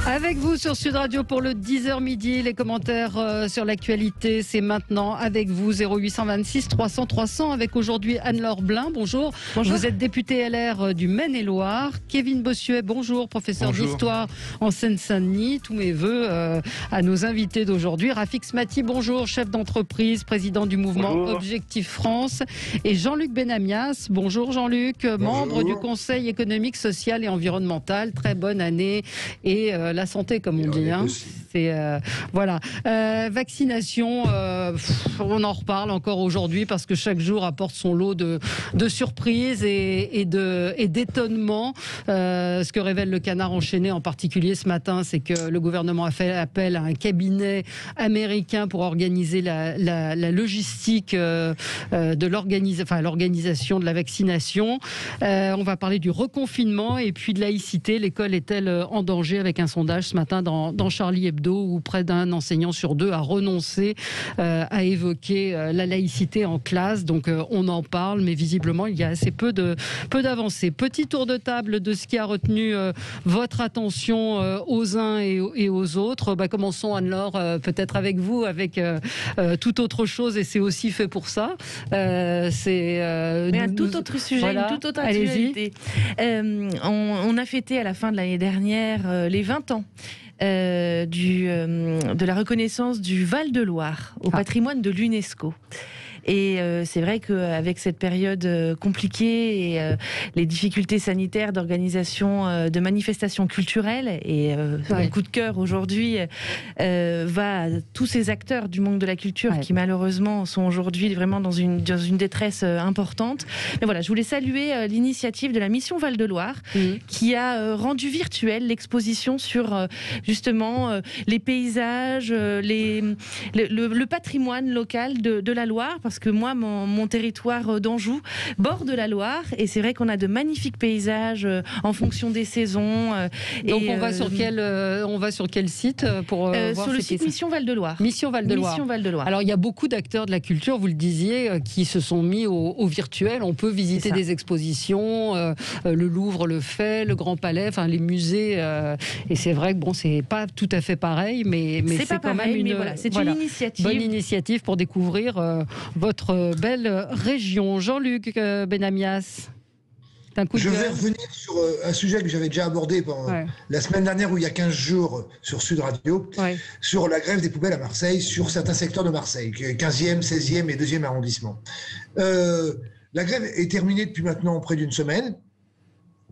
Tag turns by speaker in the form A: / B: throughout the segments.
A: Avec vous sur Sud Radio pour le 10h midi, les commentaires sur l'actualité, c'est maintenant avec vous 0826 300 300 avec aujourd'hui Anne-Laure Blin, bonjour.
B: Bonjour.
A: Vous êtes député LR du Maine-et-Loire. Kevin Bossuet, bonjour, professeur d'histoire en Seine-Saint-Denis. Tous mes voeux à nos invités d'aujourd'hui. Rafik Smati, bonjour, chef d'entreprise, président du mouvement Objectif France. Et Jean-Luc Benamias, bonjour Jean-Luc, membre du Conseil économique, social et environnemental. Très bonne année et la santé, comme on dit. Hein. C'est voilà. Vaccination, on en reparle encore aujourd'hui parce que chaque jour apporte son lot de surprises et d'étonnements. Ce que révèle le Canard enchaîné en particulier ce matin, c'est que le gouvernement a fait appel à un cabinet américain pour organiser la logistique de l'organisation de la vaccination. On va parler du reconfinement et puis de laïcité. L'école est-elle en danger, avec un sondage ce matin dans Charlie Hebdo où près d'un enseignant sur deux a renoncé à évoquer la laïcité en classe. Donc on en parle, mais visiblement il y a assez peu d'avancées. Petit tour de table de ce qui a retenu votre attention aux uns et aux autres. Commençons Anne-Laure, peut-être avec vous, avec toute autre chose, et c'est aussi fait pour ça. Mais
B: un tout autre sujet, voilà. Une toute autre actualité. On a fêté à la fin de l'année dernière les 20 ans de la reconnaissance du Val-de-Loire au patrimoine de l'UNESCO. Et c'est vrai qu'avec cette période compliquée et les difficultés sanitaires d'organisation de manifestations culturelles, et un coup de cœur aujourd'hui va à tous ces acteurs du monde de la culture qui malheureusement sont aujourd'hui vraiment dans une détresse importante. Mais voilà, je voulais saluer l'initiative de la Mission Val-de-Loire qui a rendu virtuelle l'exposition sur justement les paysages, le patrimoine local de la Loire, parce que moi, mon territoire d'Anjou borde la Loire, et c'est vrai qu'on a de magnifiques paysages en fonction des saisons.
A: Donc on va sur quel site pour voir
B: sur le site Mission Val-de-Loire.
A: Mission Val-de-Loire. Alors il y a beaucoup d'acteurs de la culture, vous le disiez, qui se sont mis au virtuel. On peut visiter des expositions, le Louvre le fait, le Grand Palais, enfin les musées. Et c'est vrai que bon, c'est pas tout à fait pareil, mais c'est quand même une
B: initiative.
A: Bonne initiative pour découvrir votre belle région. Jean-Luc Benamias,
C: je vais revenir sur un sujet que j'avais déjà abordé la semaine dernière, ou il y a 15 jours, sur Sud Radio, sur la grève des poubelles à Marseille, sur certains secteurs de Marseille, 15e, 16e et 2e arrondissement. La grève est terminée depuis maintenant près d'une semaine.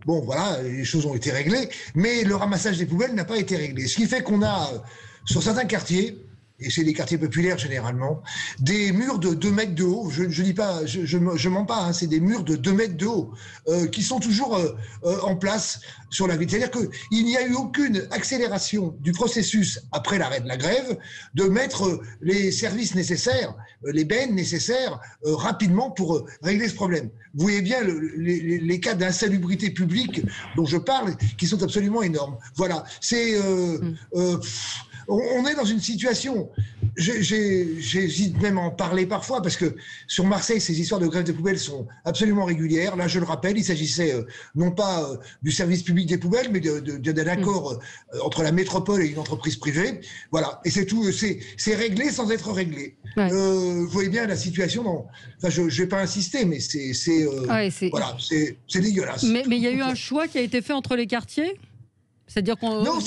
C: Bon, voilà, les choses ont été réglées, mais le ramassage des poubelles n'a pas été réglé. Ce qui fait qu'on a, sur certains quartiers, et c'est des quartiers populaires généralement, des murs de 2 mètres de haut, je dis pas, je mens pas, hein, c'est des murs de 2 mètres de haut, qui sont toujours en place sur la ville. C'est-à-dire qu'il n'y a eu aucune accélération du processus après l'arrêt de la grève, de mettre les services nécessaires, les bennes nécessaires, rapidement pour régler ce problème. Vous voyez bien les cas d'insalubrité publique dont je parle, qui sont absolument énormes. Voilà, c'est... on est dans une situation, j'hésite même à en parler parfois, parce que sur Marseille, ces histoires de grève des poubelles sont absolument régulières. Là, je le rappelle, il s'agissait non pas du service public des poubelles, mais d'un accord entre la métropole et une entreprise privée. Voilà, et c'est tout, c'est réglé sans être réglé. Vous voyez bien la situation. Enfin, je ne vais pas insister, mais c'est dégueulasse.
A: Mais il y a eu un choix qui a été fait entre les quartiers ? C'est-à-dire qu'on...
C: Non,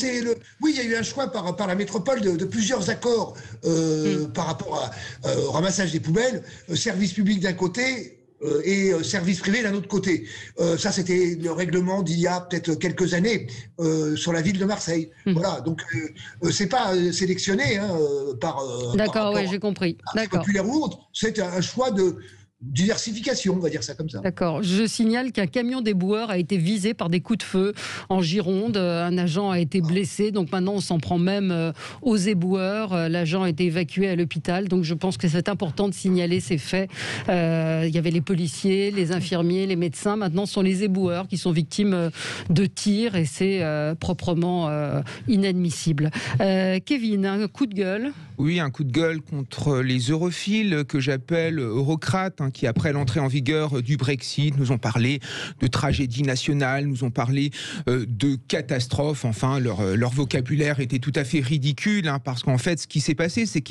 C: oui, il y a eu un choix par la métropole de plusieurs accords par rapport au ramassage des poubelles, service public d'un côté et service privé d'un autre côté. Ça, c'était le règlement d'il y a peut-être quelques années sur la ville de Marseille. Voilà, donc c'est pas sélectionné par...
A: D'accord, oui, j'ai compris. D'accord.
C: Populaire ou autre, c'est un choix de diversification, on va dire ça comme ça.
A: D'accord. Je signale qu'un camion d'éboueurs a été visé par des coups de feu en Gironde. Un agent a été blessé, donc maintenant on s'en prend même aux éboueurs. L'agent a été évacué à l'hôpital, donc je pense que c'est important de signaler ces faits. Il y avait les policiers, les infirmiers, les médecins. Maintenant, ce sont les éboueurs qui sont victimes de tirs, et c'est proprement inadmissible. Kevin, un coup de gueule.
D: Oui, un coup de gueule contre les europhiles que j'appelle eurocrates, qui après l'entrée en vigueur du Brexit nous ont parlé de tragédie nationale, nous ont parlé de catastrophe. Enfin, leur vocabulaire était tout à fait ridicule, parce qu'en fait, ce qui s'est passé, c'est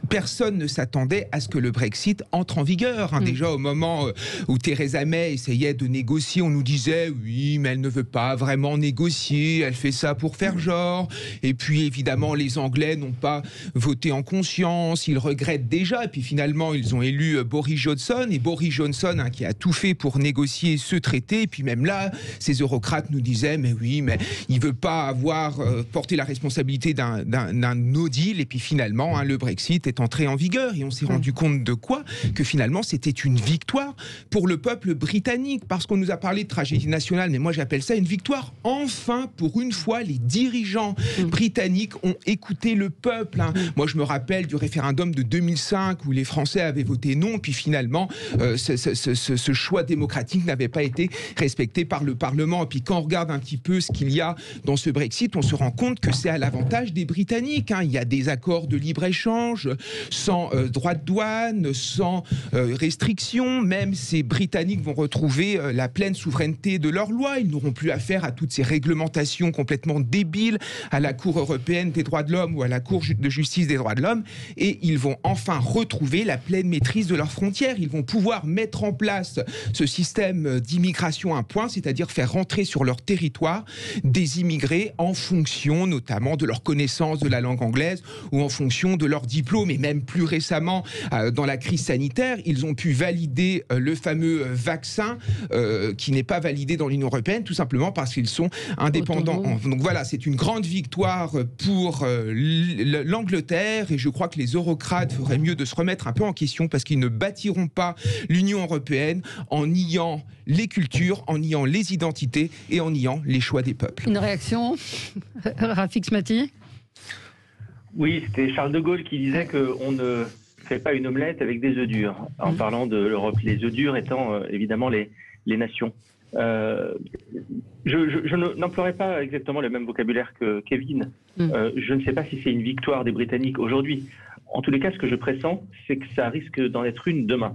D: personne ne s'attendait à ce que le Brexit entre en vigueur. Déjà au moment où Theresa May essayait de négocier, on nous disait oui, mais elle ne veut pas vraiment négocier, elle fait ça pour faire genre. Et puis évidemment, les Anglais n'ont pas voté en conscience, ils regrettent déjà. Et puis finalement, ils ont élu Boris Johnson, et Boris Johnson qui a tout fait pour négocier ce traité. Et puis même là, ces eurocrates nous disaient mais oui, mais il veut pas avoir porté la responsabilité d'un no deal. Et puis finalement, le Brexit est entré en vigueur et on s'est rendu compte de quoi? Que finalement, c'était une victoire pour le peuple britannique, parce qu'on nous a parlé de tragédie nationale, mais moi j'appelle ça une victoire. Enfin, pour une fois, les dirigeants britanniques ont écouté le peuple. Moi, je me rappelle du référendum de 2005 où les Français avaient voté non, puis finalement, ce choix démocratique n'avait pas été respecté par le Parlement. Et puis quand on regarde un petit peu ce qu'il y a dans ce Brexit, on se rend compte que c'est à l'avantage des Britanniques. Il y a des accords de libre-échange, sans droits de douane, sans restrictions. Même ces Britanniques vont retrouver la pleine souveraineté de leurs lois. Ils n'auront plus affaire à toutes ces réglementations complètement débiles, à la Cour européenne des droits de l'homme ou à la Cour de justice des droits de l'homme, et ils vont enfin retrouver la pleine maîtrise de leurs frontières. Ils vont pouvoir mettre en place ce système d'immigration à un point, c'est-à-dire faire rentrer sur leur territoire des immigrés en fonction notamment de leur connaissance de la langue anglaise ou en fonction de leur diplôme. Et même plus récemment, dans la crise sanitaire, ils ont pu valider le fameux vaccin qui n'est pas validé dans l'Union européenne, tout simplement parce qu'ils sont indépendants. Donc voilà, c'est une grande victoire pour l'Angleterre, et je crois que les eurocrates feraient mieux de se remettre un peu en question, parce qu'ils ne bâtiront pas l'Union européenne en niant les cultures, en niant les identités et en niant les choix des peuples.
A: Une réaction, Rafik Smati?
E: Oui, c'était Charles de Gaulle qui disait qu'on ne fait pas une omelette avec des œufs durs, en parlant de l'Europe. Les œufs durs étant évidemment les nations. Je n'emploierai pas exactement le même vocabulaire que Kevin. Je ne sais pas si c'est une victoire des Britanniques aujourd'hui. En tous les cas, ce que je pressens, c'est que ça risque d'en être une demain.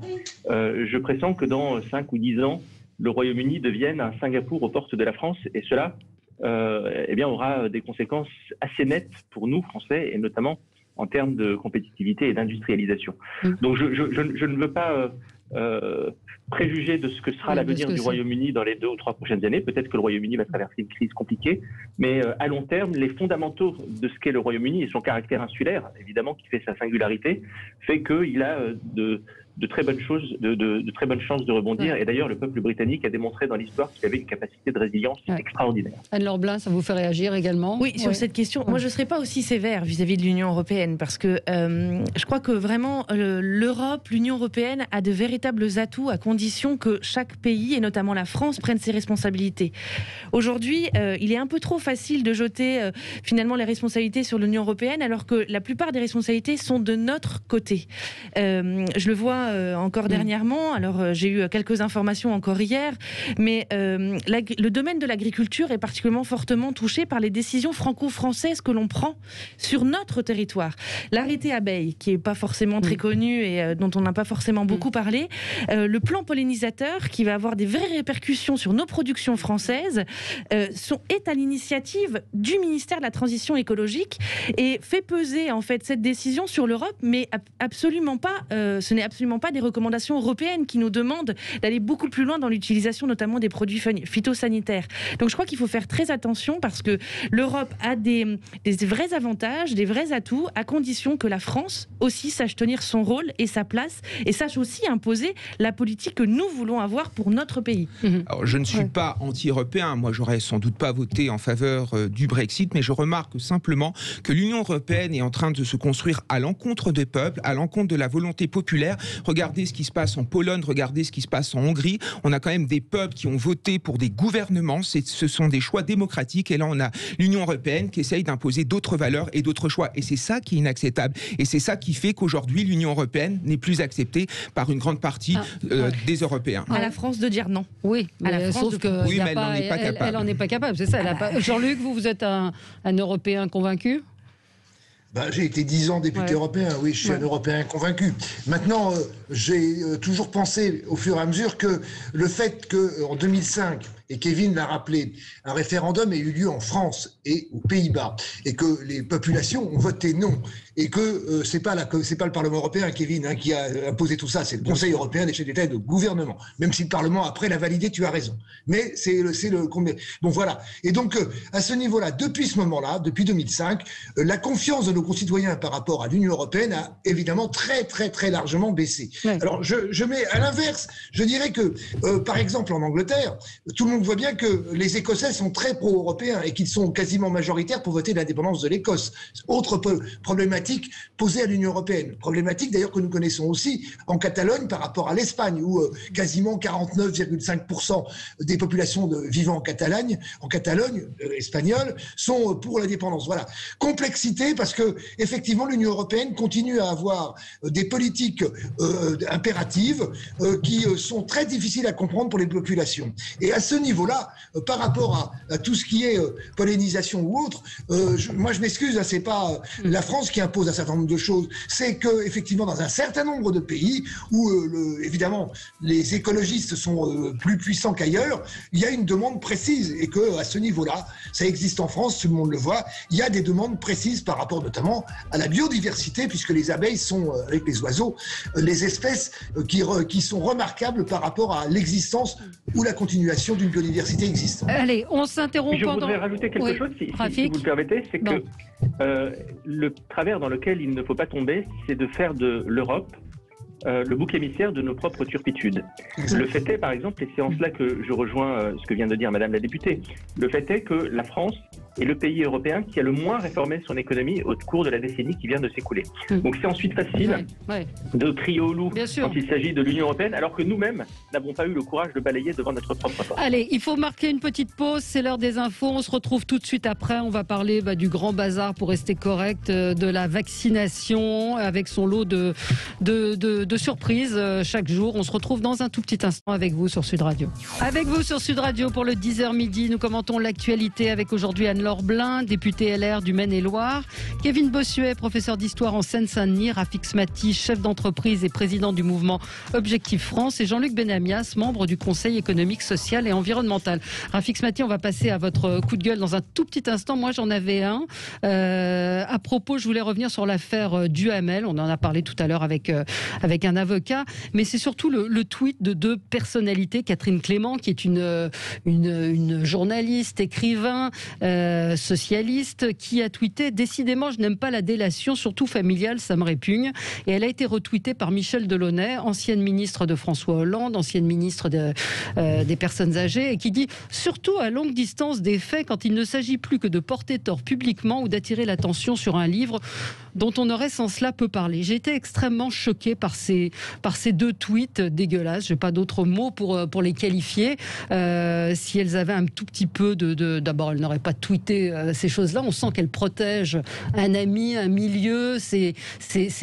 E: Je pressens que dans 5 ou 10 ans, le Royaume-Uni devienne un Singapour aux portes de la France, et cela aura des conséquences assez nettes pour nous, Français, et notamment en termes de compétitivité et d'industrialisation. Donc je ne veux pas préjuger de ce que sera l'avenir du Royaume-Uni dans les 2 ou 3 prochaines années. Peut-être que le Royaume-Uni va traverser une crise compliquée, mais à long terme, les fondamentaux de ce qu'est le Royaume-Uni et son caractère insulaire, évidemment, qui fait sa singularité, fait qu'il a de très bonnes choses, de très bonnes chances de rebondir. Et d'ailleurs, le peuple britannique a démontré dans l'histoire qu'il avait une capacité de résilience extraordinaire.
A: Anne-Laure Blin, ça vous fait réagir également?
B: Oui, sur cette question, moi je ne serais pas aussi sévère vis-à-vis de l'Union européenne, parce que je crois que vraiment l'Europe, l'Union européenne a de véritables atouts à condition que chaque pays, et notamment la France, prenne ses responsabilités. Aujourd'hui, il est un peu trop facile de jeter finalement les responsabilités sur l'Union européenne, alors que la plupart des responsabilités sont de notre côté. Je le vois encore dernièrement, alors j'ai eu quelques informations encore hier, mais le domaine de l'agriculture est particulièrement fortement touché par les décisions franco-françaises que l'on prend sur notre territoire. L'arrêté abeille, qui n'est pas forcément très connu et dont on n'a pas forcément beaucoup parlé, le plan pollinisateur, qui va avoir des vraies répercussions sur nos productions françaises, est à l'initiative du ministère de la Transition écologique et fait peser en fait cette décision sur l'Europe, mais absolument pas, ce n'est absolument pas des recommandations européennes qui nous demandent d'aller beaucoup plus loin dans l'utilisation notamment des produits phytosanitaires. Donc je crois qu'il faut faire très attention, parce que l'Europe a des vrais avantages, des vrais atouts, à condition que la France aussi sache tenir son rôle et sa place, et sache aussi imposer la politique que nous voulons avoir pour notre pays.
D: Alors, je ne suis pas anti-européen, moi j'aurais sans doute pas voté en faveur du Brexit, mais je remarque simplement que l'Union européenne est en train de se construire à l'encontre des peuples, à l'encontre de la volonté populaire. Regardez ce qui se passe en Pologne, regardez ce qui se passe en Hongrie. On a quand même des peuples qui ont voté pour des gouvernements, ce sont des choix démocratiques, et là on a l'Union européenne qui essaye d'imposer d'autres valeurs et d'autres choix, et c'est ça qui est inacceptable, et c'est ça qui fait qu'aujourd'hui l'Union européenne n'est plus acceptée par une grande partie des Européens.
B: À la France de dire non.
A: Oui, sauf que
D: oui, mais elle n'en est pas capable.
A: Elle n'en est pas capable, c'est ça. Jean-Luc, vous êtes un Européen convaincu?
C: J'ai été 10 ans député européen, oui, je suis un Européen convaincu. Maintenant, j'ai toujours pensé au fur et à mesure que le fait qu'en 2005, et Kevin l'a rappelé, un référendum ait eu lieu en France et aux Pays-Bas, et que les populations ont voté non, et que c'est pas le Parlement européen, Kevin, qui a imposé tout ça, c'est le Conseil européen des chefs d'État et de gouvernement. Même si le Parlement après l'a validé, tu as raison. Mais c'est le bon voilà. Et donc à ce niveau-là, depuis ce moment-là, depuis 2005, la confiance de nos concitoyens par rapport à l'Union européenne a évidemment très très très largement baissé. Ouais. Alors je mets à l'inverse, je dirais que par exemple en Angleterre, tout le monde voit bien que les Écossais sont très pro-européens et qu'ils sont quasiment majoritaires pour voter l'indépendance de l'Écosse. Autre problématique posée à l'Union européenne, problématique d'ailleurs que nous connaissons aussi en Catalogne par rapport à l'Espagne, où quasiment 49,5% des populations vivant en Catalogne espagnole sont pour l'indépendance. Voilà. Complexité parce que effectivement l'Union européenne continue à avoir des politiques impératives qui sont très difficiles à comprendre pour les populations. Et à ce niveau-là, par rapport à tout ce qui est pollinisation ou autre, moi je m'excuse, c'est pas la France qui impose un certain nombre de choses, c'est que effectivement dans un certain nombre de pays où évidemment les écologistes sont plus puissants qu'ailleurs, il y a une demande précise et que à ce niveau-là, ça existe en France, tout le monde le voit, il y a des demandes précises par rapport notamment à la biodiversité, puisque les abeilles sont, avec les oiseaux, les espèces qui sont remarquables par rapport à l'existence ou la continuation d'une biodiversité existante.
A: Allez, on s'interrompt
E: pendant... Je voudrais rajouter quelque chose, si vous le permettez, c'est que le travers dans lequel il ne faut pas tomber, c'est de faire de l'Europe le bouc émissaire de nos propres turpitudes. Le fait est, par exemple, et c'est en cela que je rejoins ce que vient de dire Madame la députée, le fait est que la France est le pays européen qui a le moins réformé son économie au cours de la décennie qui vient de s'écouler. Donc c'est ensuite facile de crier au loup quand il s'agit de l'Union européenne, alors que nous-mêmes n'avons pas eu le courage de balayer devant notre propre porte.
A: Allez, il faut marquer une petite pause, c'est l'heure des infos, on se retrouve tout de suite après, on va parler du grand bazar, pour rester correct, de la vaccination, avec son lot de surprises chaque jour. On se retrouve dans un tout petit instant avec vous sur Sud Radio. Avec vous sur Sud Radio pour le 10h midi, nous commentons l'actualité avec aujourd'hui Anne-Laure Blin, députée LR du Maine-et-Loire, Kevin Bossuet, professeur d'histoire en Seine-Saint-Denis, Rafik Smati, chef d'entreprise et président du mouvement Objectif France, et Jean-Luc Benamias, membre du Conseil économique, social et environnemental. Rafik Smati, on va passer à votre coup de gueule dans un tout petit instant. Moi, j'en avais un. À propos, je voulais revenir sur l'affaire Duhamel. On en a parlé tout à l'heure avec un avocat, mais c'est surtout le tweet de deux personnalités. Catherine Clément, qui est une journaliste, écrivain, socialiste, qui a tweeté « Décidément, je n'aime pas la délation, surtout familiale, ça me répugne ». Et elle a été retweetée par Michel Delaunay, ancienne ministre de François Hollande, ancienne ministre des personnes âgées, et qui dit « Surtout à longue distance des faits, quand il ne s'agit plus que de porter tort publiquement ou d'attirer l'attention sur un livre dont on aurait sans cela peu parler ». J'ai été extrêmement choquée par ces deux tweets dégueulasses. Je n'ai pas d'autres mots pour les qualifier. Si elles avaient un tout petit peu d'abord, elles n'auraient pas tweeté ces choses-là. On sent qu'elles protègent un ami, un milieu. C'est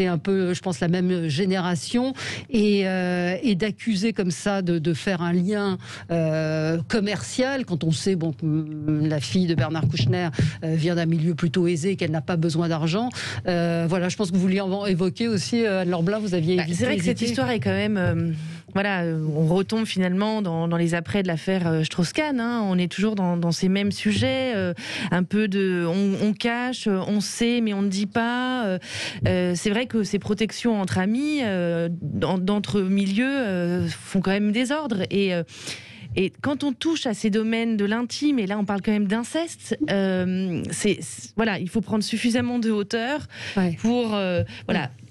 A: un peu, je pense, la même génération. Et d'accuser comme ça de faire un lien commercial, quand on sait que la fille de Bernard Kouchner vient d'un milieu plutôt aisé, qu'elle n'a pas besoin d'argent. Voilà, je pense que vous vouliez en évoquer aussi, Anne-Laure Blin, vous aviez...
B: C'est vrai que cette histoire est quand même... on retombe finalement dans les apprêts de l'affaire Strauss-Kahn. On est toujours dans ces mêmes sujets, un peu de... On cache, on sait, mais on ne dit pas. C'est vrai que ces protections entre amis, d'entre milieux, font quand même désordre. Et quand on touche à ces domaines de l'intime, et là on parle quand même d'inceste, il faut prendre suffisamment de hauteur pour...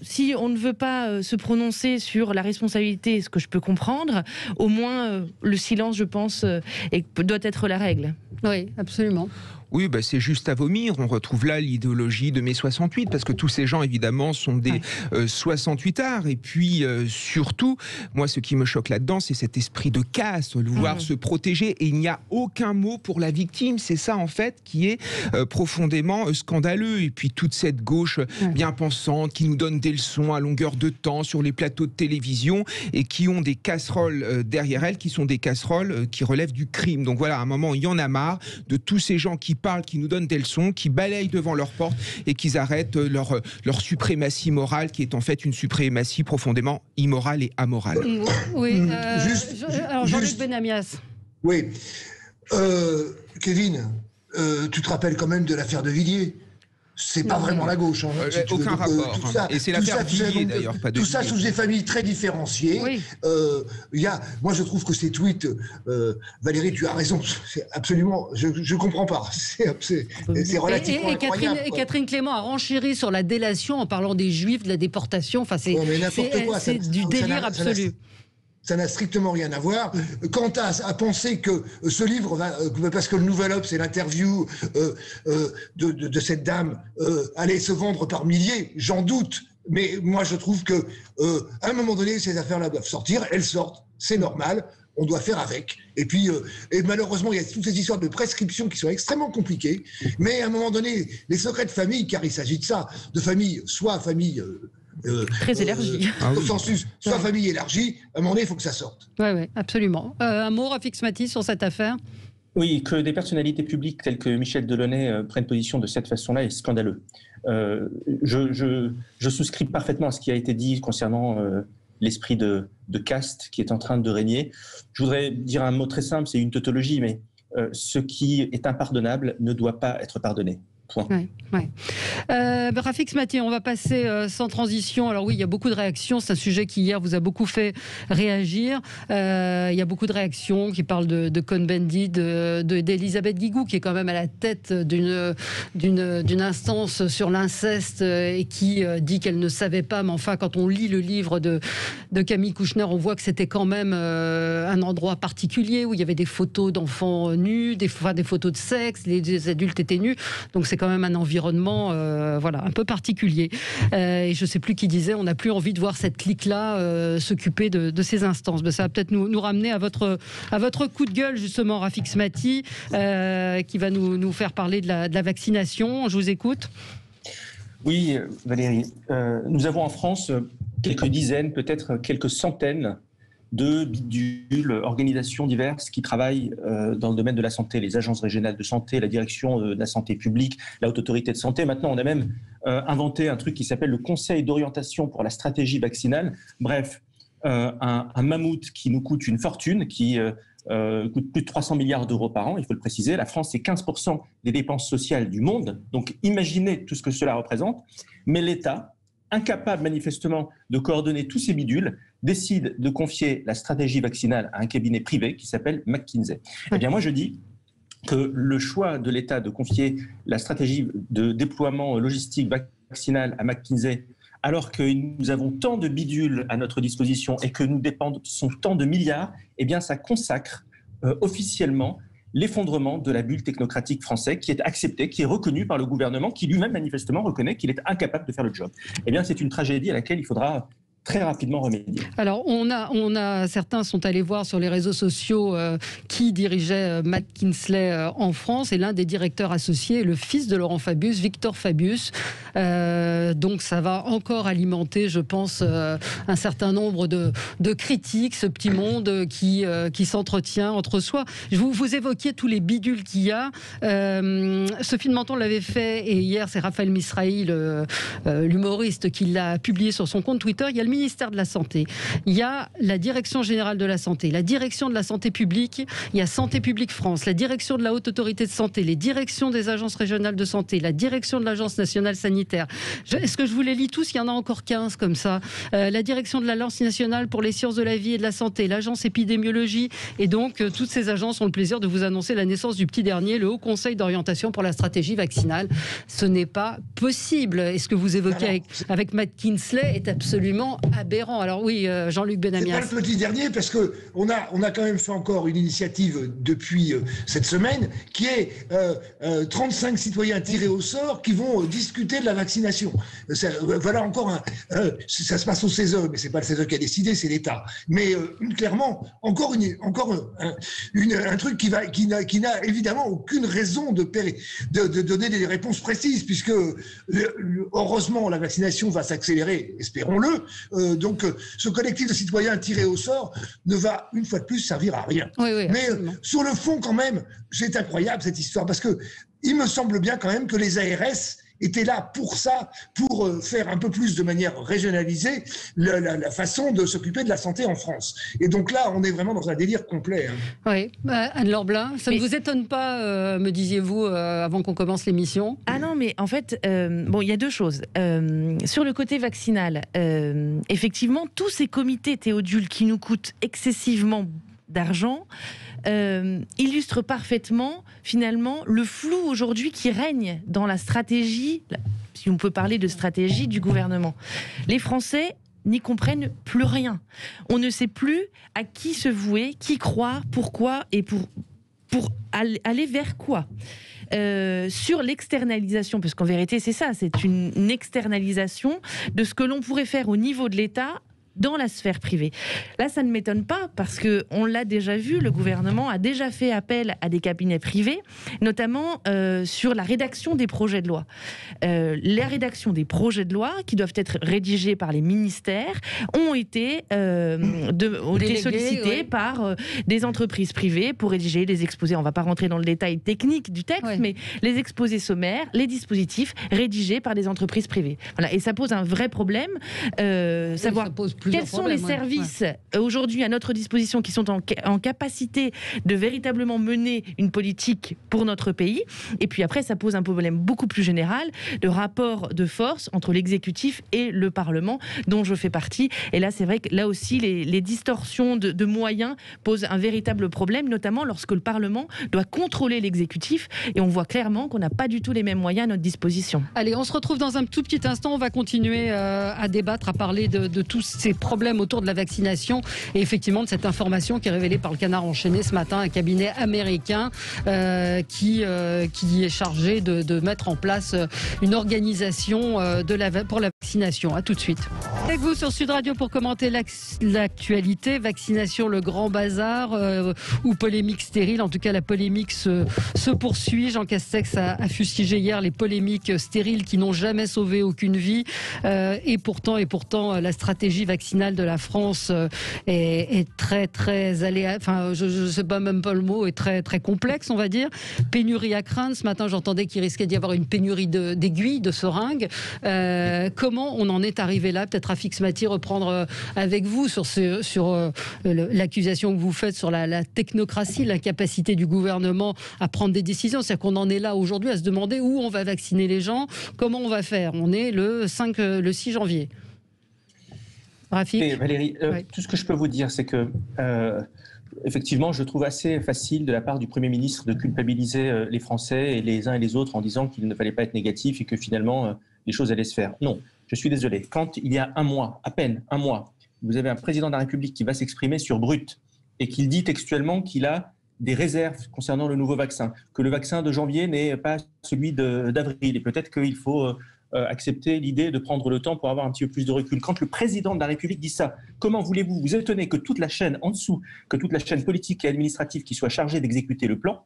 B: Si on ne veut pas se prononcer sur la responsabilité, ce que je peux comprendre, au moins le silence, je pense, doit être la règle.
A: Oui, absolument.
D: Oui, c'est juste à vomir. On retrouve là l'idéologie de mai 68, parce que tous ces gens, évidemment, sont des 68ards. Et puis, surtout, moi, ce qui me choque là-dedans, c'est cet esprit de caste, de vouloir se protéger. Et il n'y a aucun mot pour la victime. C'est ça, en fait, qui est profondément scandaleux. Et puis, toute cette gauche bien pensante qui nous donne des leçons à longueur de temps sur les plateaux de télévision et qui ont des casseroles derrière elles, qui sont des casseroles qui relèvent du crime. Donc voilà, à un moment, il y en a marre de tous ces gens qui parlent, qui nous donnent des leçons, qui balayent devant leur porte et qui arrêtent leur suprématie morale, qui est en fait une suprématie profondément immorale et amorale.
A: Oui, alors Jean-Luc Benamias.
C: Oui. Kevin, tu te rappelles quand même de l'affaire de Villiers? C'est pas vraiment la gauche. Hein,
D: aucun rapport.
C: Tout ça,
D: et c'est l'affaire Villiers d'ailleurs, pas de
C: tout ça sous des familles très différenciées.
A: Oui.
C: Moi, je trouve que ces tweets, Valérie, tu as raison. C'est absolument, je comprends pas. C'est relativement incroyable.
A: Et Catherine Clément a renchéri sur la délation en parlant des Juifs, de la déportation. Enfin, c'est du délire absolu.
C: Ça n'a strictement rien à voir. Quant à penser que ce livre va, parce que le Nouvel Obs et l'interview de cette dame allait se vendre par milliers, j'en doute. Mais moi, je trouve que à un moment donné, ces affaires-là doivent sortir. Elles sortent, c'est normal. On doit faire avec. Et puis, et malheureusement, il y a toutes ces histoires de prescription qui sont extrêmement compliquées. Mais à un moment donné, les secrets de famille, car il s'agit de ça, de famille, soit famille.
B: Très élargie.
C: Consensus, soit famille élargie, à un moment donné, il faut que ça sorte.
A: Oui, absolument. Un mot, Rafik Smati, sur cette affaire?
F: Oui, que des personnalités publiques telles que Michel Delaunay prennent position de cette façon-là est scandaleux. Je souscris parfaitement à ce qui a été dit concernant l'esprit de caste qui est en train de régner. Je voudrais dire un mot très simple, c'est une tautologie, mais ce qui est impardonnable ne doit pas être pardonné.
A: Ouais. Rafik Smati, on va passer sans transition. Alors oui, il y a beaucoup de réactions. C'est un sujet qui hier vous a beaucoup fait réagir. Il y a beaucoup de réactions qui parlent de Cohn-Bendit, d'Elisabeth Guigou, qui est quand même à la tête d'une instance sur l'inceste et qui dit qu'elle ne savait pas. Mais enfin, quand on lit le livre de Camille Kouchner, on voit que c'était quand même un endroit particulier où il y avait des photos d'enfants nus, des photos de sexe, les adultes étaient nus. Donc c'est quand même un environnement un peu particulier. Et je ne sais plus qui disait, on n'a plus envie de voir cette clique-là s'occuper de ces instances. Ça va peut-être nous ramener à votre coup de gueule, justement, Rafik Smati, qui va nous faire parler de la vaccination. Je vous écoute.
F: Oui, Valérie. Nous avons en France quelques dizaines, peut-être quelques centaines de bidules, organisations diverses qui travaillent dans le domaine de la santé, les agences régionales de santé, la direction de la santé publique, la haute autorité de santé. Maintenant, on a même inventé un truc qui s'appelle le Conseil d'orientation pour la stratégie vaccinale. Bref, un mammouth qui nous coûte une fortune, qui coûte plus de 300 milliards d'euros par an, il faut le préciser. La France, c'est 15% des dépenses sociales du monde. Donc, imaginez tout ce que cela représente. Mais l'État, incapable manifestement de coordonner tous ces bidules, décide de confier la stratégie vaccinale à un cabinet privé qui s'appelle McKinsey. Eh bien, moi, je dis que le choix de l'État de confier la stratégie de déploiement logistique vaccinal à McKinsey, alors que nous avons tant de bidules à notre disposition et que nous dépensons tant de milliards, eh bien, ça consacre officiellement l'effondrement de la bulle technocratique française qui est acceptée, qui est reconnue par le gouvernement, qui lui-même manifestement reconnaît qu'il est incapable de faire le job. Eh bien, c'est une tragédie à laquelle il faudra très rapidement remédier.
A: Alors, certains sont allés voir sur les réseaux sociaux qui dirigeait McKinsey en France, et l'un des directeurs associés est le fils de Laurent Fabius, Victor Fabius. Donc, ça va encore alimenter, je pense, un certain nombre de critiques, ce petit monde qui s'entretient entre soi. Vous évoquiez tous les bidules qu'il y a. Sophie de Menton l'avait fait, et hier, c'est Raphaël Misrahi, l'humoriste, qui l'a publié sur son compte Twitter. Il y a le ministère de la Santé, il y a la Direction Générale de la Santé, la Direction de la Santé Publique, il y a Santé Publique France, la Direction de la Haute Autorité de Santé, les directions des agences régionales de santé, la Direction de l'Agence Nationale Sanitaire. Est-ce que je vous les lis tous? Il y en a encore 15 comme ça. La Direction de l'Alliance Nationale pour les Sciences de la Vie et de la Santé, l'Agence Épidémiologie, et donc toutes ces agences ont le plaisir de vous annoncer la naissance du petit dernier, le Haut Conseil d'orientation pour la stratégie vaccinale. Ce n'est pas possible. Et ce que vous évoquez avec McKinsey est absolument aberrant. Alors oui, Jean-Luc Benamias.
C: C'est pas le petit dernier, parce que on a quand même fait encore une initiative depuis cette semaine qui est 35 citoyens tirés au sort qui vont discuter de la vaccination. Voilà encore ça se passe au CESE, mais c'est pas le CESE qui a décidé, c'est l'État. Mais clairement, encore un truc qui n'a évidemment aucune raison de donner des réponses précises, puisque heureusement la vaccination va s'accélérer, espérons-le. Donc, ce collectif de citoyens tirés au sort ne va, une fois de plus, servir à rien.
A: Oui,
C: mais sur le fond, quand même, c'est incroyable cette histoire, parce que il me semble bien quand même que les ARS étaient là pour ça, pour faire un peu plus de manière régionalisée la façon de s'occuper de la santé en France. Et donc là, on est vraiment dans un délire complet.
A: Oui, Anne-Laure Blin, ça ne vous étonne pas, me disiez-vous, avant qu'on commence l'émission?
B: Ah non, mais en fait, il y a deux choses. Sur le côté vaccinal, effectivement, tous ces comités Théodule qui nous coûtent excessivement d'argent illustre parfaitement finalement le flou aujourd'hui qui règne dans la stratégie, si on peut parler de stratégie du gouvernement. Les Français n'y comprennent plus rien. On ne sait plus à qui se vouer, qui croire, pourquoi et pour aller vers quoi. Sur l'externalisation, parce qu'en vérité c'est ça, c'est une externalisation de ce que l'on pourrait faire au niveau de l'État dans la sphère privée. Là, ça ne m'étonne pas parce que on l'a déjà vu, le gouvernement a déjà fait appel à des cabinets privés, notamment sur la rédaction des projets de loi. La rédaction des projets de loi qui doivent être rédigés par les ministères ont été sollicités par des entreprises privées pour rédiger les exposés. On ne va pas rentrer dans le détail technique du texte, mais les exposés sommaires, les dispositifs rédigés par des entreprises privées. Voilà. Et ça pose un vrai problème, savoir quels sont les services aujourd'hui à notre disposition qui sont en capacité de véritablement mener une politique pour notre pays. Et puis après, ça pose un problème beaucoup plus général de rapport de force entre l'exécutif et le Parlement, dont je fais partie. Et là, c'est vrai que là aussi, les distorsions de moyens posent un véritable problème, notamment lorsque le Parlement doit contrôler l'exécutif. Et on voit clairement qu'on n'a pas du tout les mêmes moyens à notre disposition.
A: Allez, on se retrouve dans un tout petit instant. On va continuer à débattre, à parler de tous ces problèmes autour de la vaccination et effectivement de cette information qui est révélée par le Canard enchaîné ce matin, un cabinet américain qui est chargé de mettre en place une organisation pour la vaccination. À tout de suite. Avec vous sur Sud Radio pour commenter l'actualité, vaccination, le grand bazar ou polémique stérile. En tout cas, la polémique se poursuit. Jean Castex a fustigé hier les polémiques stériles qui n'ont jamais sauvé aucune vie. Et pourtant, la stratégie vaccinale de la France est très très enfin je sais pas même pas le mot, est très très complexe, on va dire. Pénurie à craindre. Ce matin, j'entendais qu'il risquait d'y avoir une pénurie d'aiguilles, de seringues. Comment on en est arrivé là? Peut-être Rafik Smati reprendre avec vous sur l'accusation que vous faites sur la technocratie, l'incapacité du gouvernement à prendre des décisions. C'est-à-dire qu'on en est là aujourd'hui à se demander où on va vacciner les gens, comment on va faire. On est le 6 janvier.
F: Et Valérie, tout ce que je peux vous dire, c'est que effectivement, je trouve assez facile de la part du Premier ministre de culpabiliser les Français et les uns et les autres en disant qu'il ne fallait pas être négatif et que finalement les choses allaient se faire. Non, je suis désolé. Quand il y a un mois, à peine un mois, vous avez un président de la République qui va s'exprimer sur Brut et qu'il dit textuellement qu'il a des réserves concernant le nouveau vaccin, que le vaccin de janvier n'est pas celui d'avril et peut-être qu'il faut accepter l'idée de prendre le temps pour avoir un petit peu plus de recul. Quand le président de la République dit ça, comment voulez-vous vous étonner que toute la chaîne en dessous, que toute la chaîne politique et administrative qui soit chargée d'exécuter le plan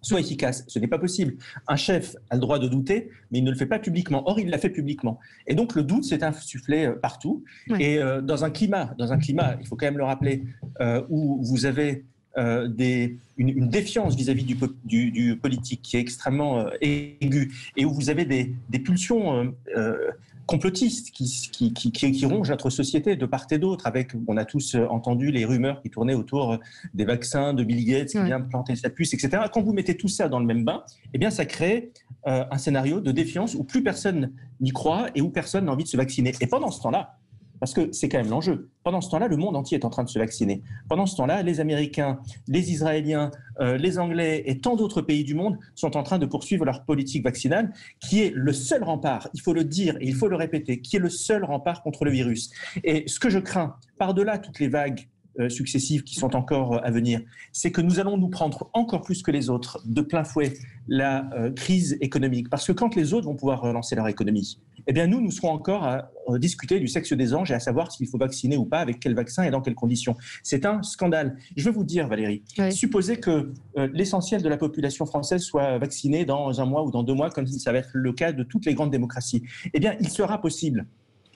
F: soit efficace? Ce n'est pas possible. Un chef a le droit de douter, mais il ne le fait pas publiquement. Or, il l'a fait publiquement. Et donc, le doute s'est insufflé partout. Ouais. Et dans un climat, il faut quand même le rappeler, où vous avez une défiance vis-à-vis du politique qui est extrêmement aiguë et où vous avez des pulsions complotistes qui rongent notre société de part et d'autre. On a tous entendu les rumeurs qui tournaient autour des vaccins de Bill Gates qui vient planter sa puce, etc. Quand vous mettez tout ça dans le même bain, eh bien, ça crée un scénario de défiance où plus personne n'y croit et où personne n'a envie de se vacciner. Et pendant ce temps-là, parce que c'est quand même l'enjeu. Pendant ce temps-là, le monde entier est en train de se vacciner. Pendant ce temps-là, les Américains, les Israéliens, les Anglais et tant d'autres pays du monde sont en train de poursuivre leur politique vaccinale, qui est le seul rempart, il faut le dire et il faut le répéter, qui est le seul rempart contre le virus. Et ce que je crains, par-delà toutes les vagues successives qui sont encore à venir, c'est que nous allons nous prendre encore plus que les autres de plein fouet la crise économique. Parce que quand les autres vont pouvoir relancer leur économie, eh bien nous serons encore à discuter du sexe des anges et à savoir s'il faut vacciner ou pas, avec quel vaccin et dans quelles conditions. C'est un scandale. Je veux vous dire, Valérie, supposez que l'essentiel de la population française soit vaccinée dans un mois ou dans 2 mois, comme ça va être le cas de toutes les grandes démocraties. Eh bien, il sera possible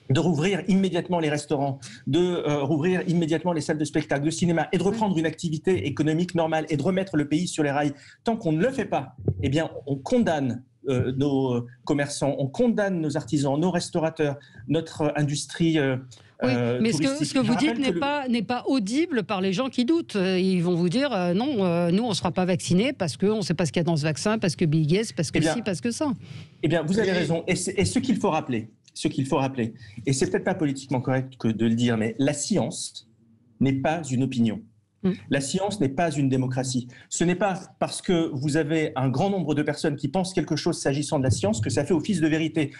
F: de rouvrir immédiatement les restaurants, de rouvrir immédiatement les salles de spectacle, de cinéma, et de reprendre une activité économique normale et de remettre le pays sur les rails. Tant qu'on ne le fait pas, eh bien, on condamne nos commerçants, on condamne nos artisans, nos restaurateurs, notre industrie.
A: Oui, mais ce que vous dites n'est pas audible par les gens qui doutent. Ils vont vous dire non, nous on ne sera pas vaccinés parce qu'on ne sait pas ce qu'il y a dans ce vaccin, parce que Bill Gates, parce que ci, parce que ça.
F: Eh bien, vous avez raison. Et ce qu'il faut rappeler, et c'est peut-être pas politiquement correct que de le dire, mais la science n'est pas une opinion. La science n'est pas une démocratie. Ce n'est pas parce que vous avez un grand nombre de personnes qui pensent quelque chose s'agissant de la science que ça fait office de vérité.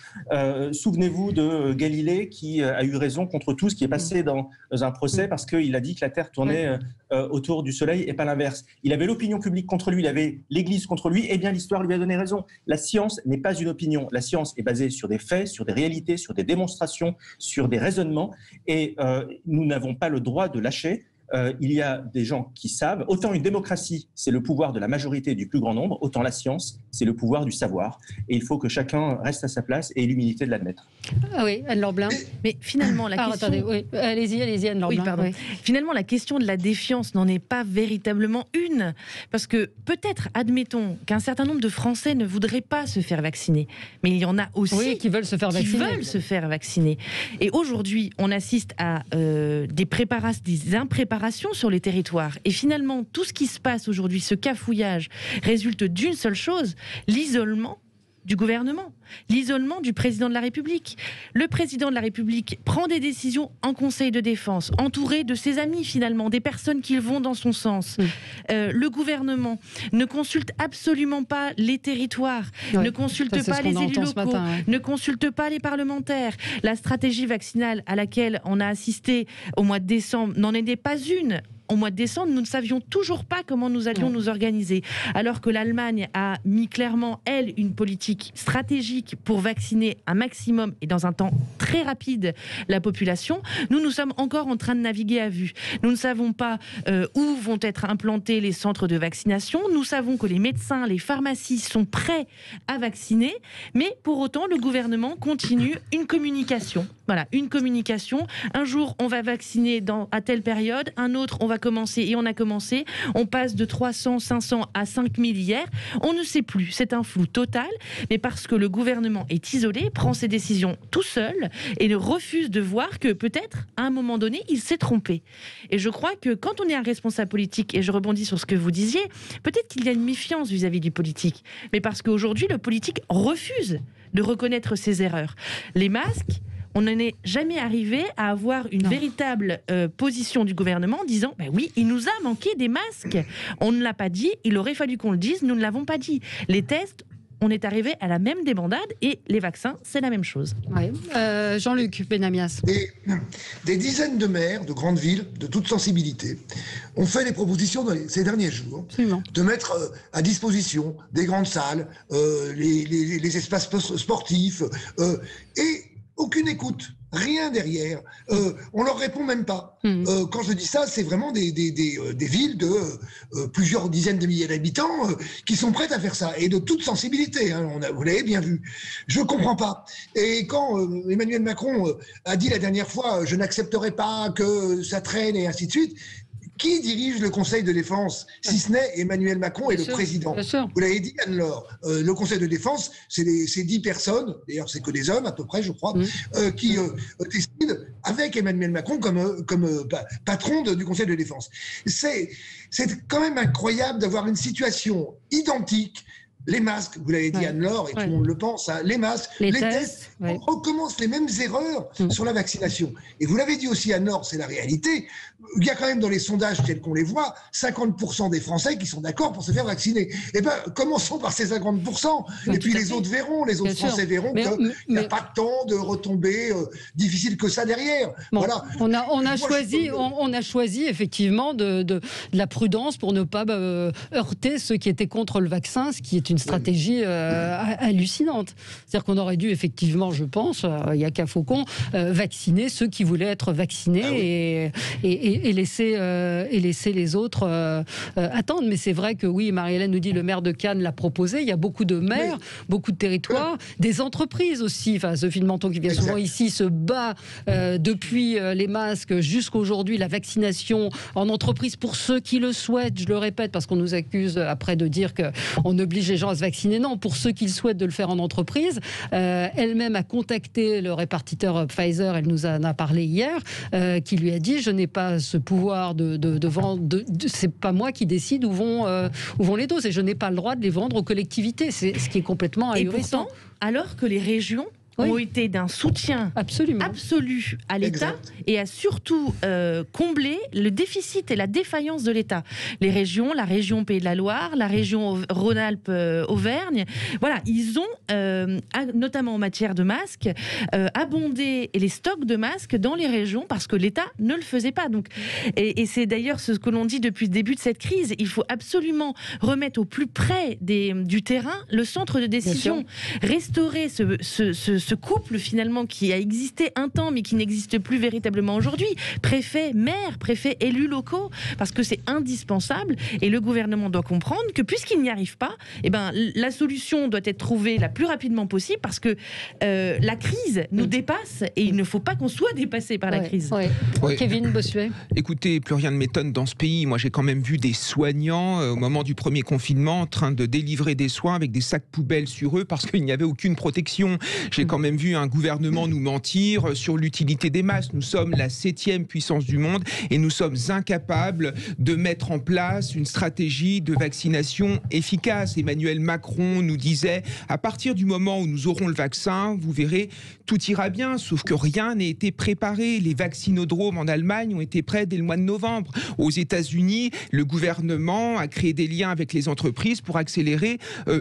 F: Souvenez-vous de Galilée qui a eu raison contre tout ce qui est passé dans un procès parce qu'il a dit que la Terre tournait autour du Soleil et pas l'inverse. Il avait l'opinion publique contre lui, il avait l'Église contre lui, et bien l'histoire lui a donné raison. La science n'est pas une opinion. La science est basée sur des faits, sur des réalités, sur des démonstrations, sur des raisonnements, et nous n'avons pas le droit de lâcher. Il y a des gens qui savent. Autant une démocratie, c'est le pouvoir de la majorité du plus grand nombre, autant la science, c'est le pouvoir du savoir. Et il faut que chacun reste à sa place et ait l'humilité de l'admettre.
A: Ah oui, Anne-Laure Blin.
B: Mais finalement, la question...
A: Attendez, oui. Allez-y, Anne-Laure Blin.
B: Pardon. Oui. Finalement, la question de la défiance n'en est pas véritablement une. Parce que peut-être, admettons, qu'un certain nombre de Français ne voudraient pas se faire vacciner. Mais il y en a aussi
A: qui veulent se faire
B: vacciner. Et aujourd'hui, on assiste à des impréparations sur les territoires. Et finalement, tout ce qui se passe aujourd'hui, ce cafouillage, résulte d'une seule chose, l'isolement du gouvernement, l'isolement du président de la République. Le président de la République prend des décisions en Conseil de défense, entouré de ses amis finalement, des personnes qui vont dans son sens. Le gouvernement ne consulte absolument pas les territoires, ne consulte pas les élus locaux, ne consulte pas les parlementaires. La stratégie vaccinale à laquelle on a assisté au mois de décembre n'en était pas une. Au mois de décembre, nous ne savions toujours pas comment nous allions nous organiser. Alors que l'Allemagne a mis clairement, elle, une politique stratégique pour vacciner un maximum et dans un temps très rapide la population, nous sommes encore en train de naviguer à vue. Nous ne savons pas où vont être implantés les centres de vaccination. Nous savons que les médecins, les pharmacies sont prêts à vacciner, mais pour autant, le gouvernement continue une communication. Voilà, une communication. Un jour, on va vacciner à telle période, un autre, on va commencer, et on a commencé. On passe de 300, 500 à 5000 hier. On ne sait plus. C'est un flou total, mais parce que le gouvernement est isolé, prend ses décisions tout seul et refuse de voir que peut-être, à un moment donné, il s'est trompé. Et je crois que quand on est un responsable politique, et je rebondis sur ce que vous disiez, peut-être qu'il y a une méfiance vis-à-vis du politique, mais parce qu'aujourd'hui, le politique refuse de reconnaître ses erreurs. Les masques, on n'en est jamais arrivé à avoir une véritable position du gouvernement en disant oui, il nous a manqué des masques. On ne l'a pas dit, il aurait fallu qu'on le dise, nous ne l'avons pas dit. Les tests, on est arrivé à la même débandade, et les vaccins, c'est la même chose.
A: Ouais. Jean-Luc Benamias.
C: Des dizaines de maires de grandes villes, de toute sensibilité, ont fait des propositions ces derniers jours de mettre à disposition des grandes salles, les espaces sportifs, et aucune écoute, rien derrière. On leur répond même pas. Quand je dis ça, c'est vraiment des villes de plusieurs dizaines de milliers d'habitants qui sont prêtes à faire ça, et de toute sensibilité. Vous l'avez bien vu. Je comprends pas. Et quand Emmanuel Macron a dit la dernière fois « je n'accepterai pas que ça traîne » et ainsi de suite, qui dirige le Conseil de défense, si ce n'est Emmanuel Macron et le président? Vous l'avez dit, Anne-Laure, le Conseil de défense, c'est 10 personnes, d'ailleurs c'est que des hommes à peu près, je crois, qui décident avec Emmanuel Macron comme patron du Conseil de défense. C'est quand même incroyable d'avoir une situation identique. Les masques, vous l'avez dit Anne-Laure, et tout le monde le pense, les masques, les tests, on recommence les mêmes erreurs sur la vaccination. Et vous l'avez dit aussi Anne-Laure, c'est la réalité. Il y a quand même dans les sondages tels qu'on les voit, 50% des Français qui sont d'accord pour se faire vacciner. Eh bien, commençons par ces 50%, et puis les autres verront, les autres Français verront qu'il n'y a pas tant de retombées difficiles que ça derrière. Voilà.
A: On a choisi effectivement de la prudence pour ne pas heurter ceux qui étaient contre le vaccin, ce qui est une stratégie hallucinante. C'est-à-dire qu'on aurait dû effectivement, je pense, il n'y a qu'à Faucon, vacciner ceux qui voulaient être vaccinés et laisser les autres attendre. Mais c'est vrai que oui, Marie-Hélène nous dit le maire de Cannes l'a proposé. Il y a beaucoup de maires, beaucoup de territoires, des entreprises aussi. Enfin, Sophie de Menton qui vient souvent ici se bat depuis les masques jusqu'à aujourd'hui, la vaccination en entreprise pour ceux qui le souhaitent. Je le répète parce qu'on nous accuse après de dire qu'on oblige les gens à se vacciner. Non, pour ceux qui le souhaitent de le faire en entreprise. Elle-même a contacté le répartiteur Pfizer, elle nous en a parlé hier, qui lui a dit je n'ai pas ce pouvoir de vendre, c'est pas moi qui décide où vont les doses et je n'ai pas le droit de les vendre aux collectivités. C'est ce qui est complètement ahurissant.
B: Et pourtant, alors que les régions ont été d'un soutien absolu à l'État et a surtout comblé le déficit et la défaillance de l'État. Les régions, la région Pays de la Loire, la région Rhône-Alpes-Auvergne, voilà, ils ont, notamment en matière de masques, abondé les stocks de masques dans les régions parce que l'État ne le faisait pas. Donc, et c'est d'ailleurs ce que l'on dit depuis le début de cette crise. Il faut absolument remettre au plus près du terrain le centre de décision, restaurer ce couple finalement qui a existé un temps mais qui n'existe plus véritablement aujourd'hui, préfet, maire, préfet, élus locaux, parce que c'est indispensable et le gouvernement doit comprendre que puisqu'il n'y arrive pas, eh ben, la solution doit être trouvée la plus rapidement possible parce que la crise nous dépasse et il ne faut pas qu'on soit dépassé par la crise.
A: Kevin Bossuet.
D: Écoutez, plus rien ne m'étonne dans ce pays. Moi j'ai quand même vu des soignants au moment du premier confinement en train de délivrer des soins avec des sacs poubelles sur eux parce qu'il n'y avait aucune protection. J'ai quand même vu un gouvernement nous mentir sur l'utilité des masques. Nous sommes la 7e puissance du monde et nous sommes incapables de mettre en place une stratégie de vaccination efficace. Emmanuel Macron nous disait, à partir du moment où nous aurons le vaccin, vous verrez, tout ira bien, sauf que rien n'a été préparé. Les vaccinodromes en Allemagne ont été prêts dès le mois de novembre. Aux États-Unis, le gouvernement a créé des liens avec les entreprises pour accélérer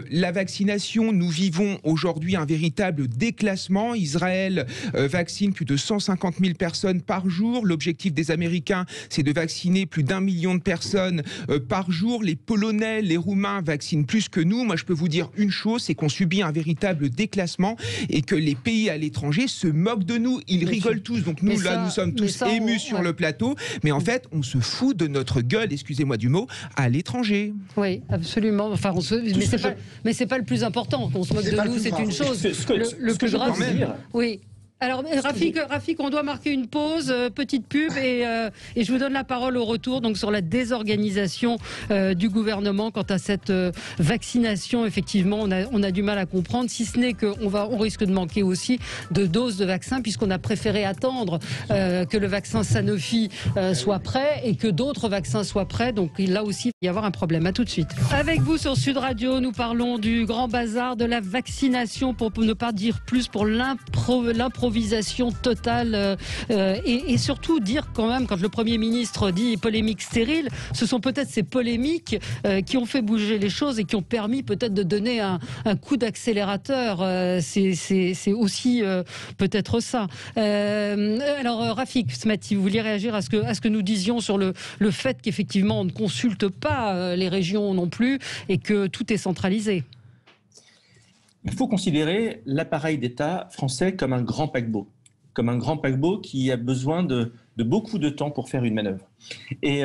D: la vaccination. Nous vivons aujourd'hui un véritable déclassement. Israël vaccine plus de 150 000 personnes par jour. L'objectif des Américains, c'est de vacciner plus d'1 million de personnes par jour. Les Polonais, les Roumains vaccinent plus que nous. Moi, je peux vous dire une chose, c'est qu'on subit un véritable déclassement et que les pays à l'étranger se moquent de nous. Ils rigolent tous. Donc nous, nous sommes tous émus sur le plateau. Mais en fait, on se fout de notre gueule, excusez-moi du mot, à l'étranger.
A: Oui, absolument. Enfin, mais c'est pas le plus important. Qu'on se moque de nous, c'est une chose. Le plus grave, oui. Alors, Rafik, on doit marquer une pause, petite pub, et je vous donne la parole au retour donc sur la désorganisation du gouvernement quant à cette vaccination. Effectivement, on a du mal à comprendre, si ce n'est qu'on risque de manquer aussi de doses de vaccins, puisqu'on a préféré attendre que le vaccin Sanofi soit prêt et que d'autres vaccins soient prêts. Donc là aussi, il va y avoir un problème. À tout de suite. Avec vous sur Sud Radio, nous parlons du grand bazar de la vaccination, pour ne pas dire plus, pour l'improvisation totale et surtout dire quand même, quand le Premier ministre dit polémique stérile, ce sont peut-être ces polémiques qui ont fait bouger les choses et qui ont permis peut-être de donner un coup d'accélérateur. C'est aussi peut-être ça. Alors Rafik Smati, vous vouliez réagir à ce que nous disions sur le fait qu'effectivement on ne consulte pas les régions non plus et que tout est centralisé.
F: Il faut considérer l'appareil d'État français comme un grand paquebot qui a besoin de beaucoup de temps pour faire une manœuvre. Et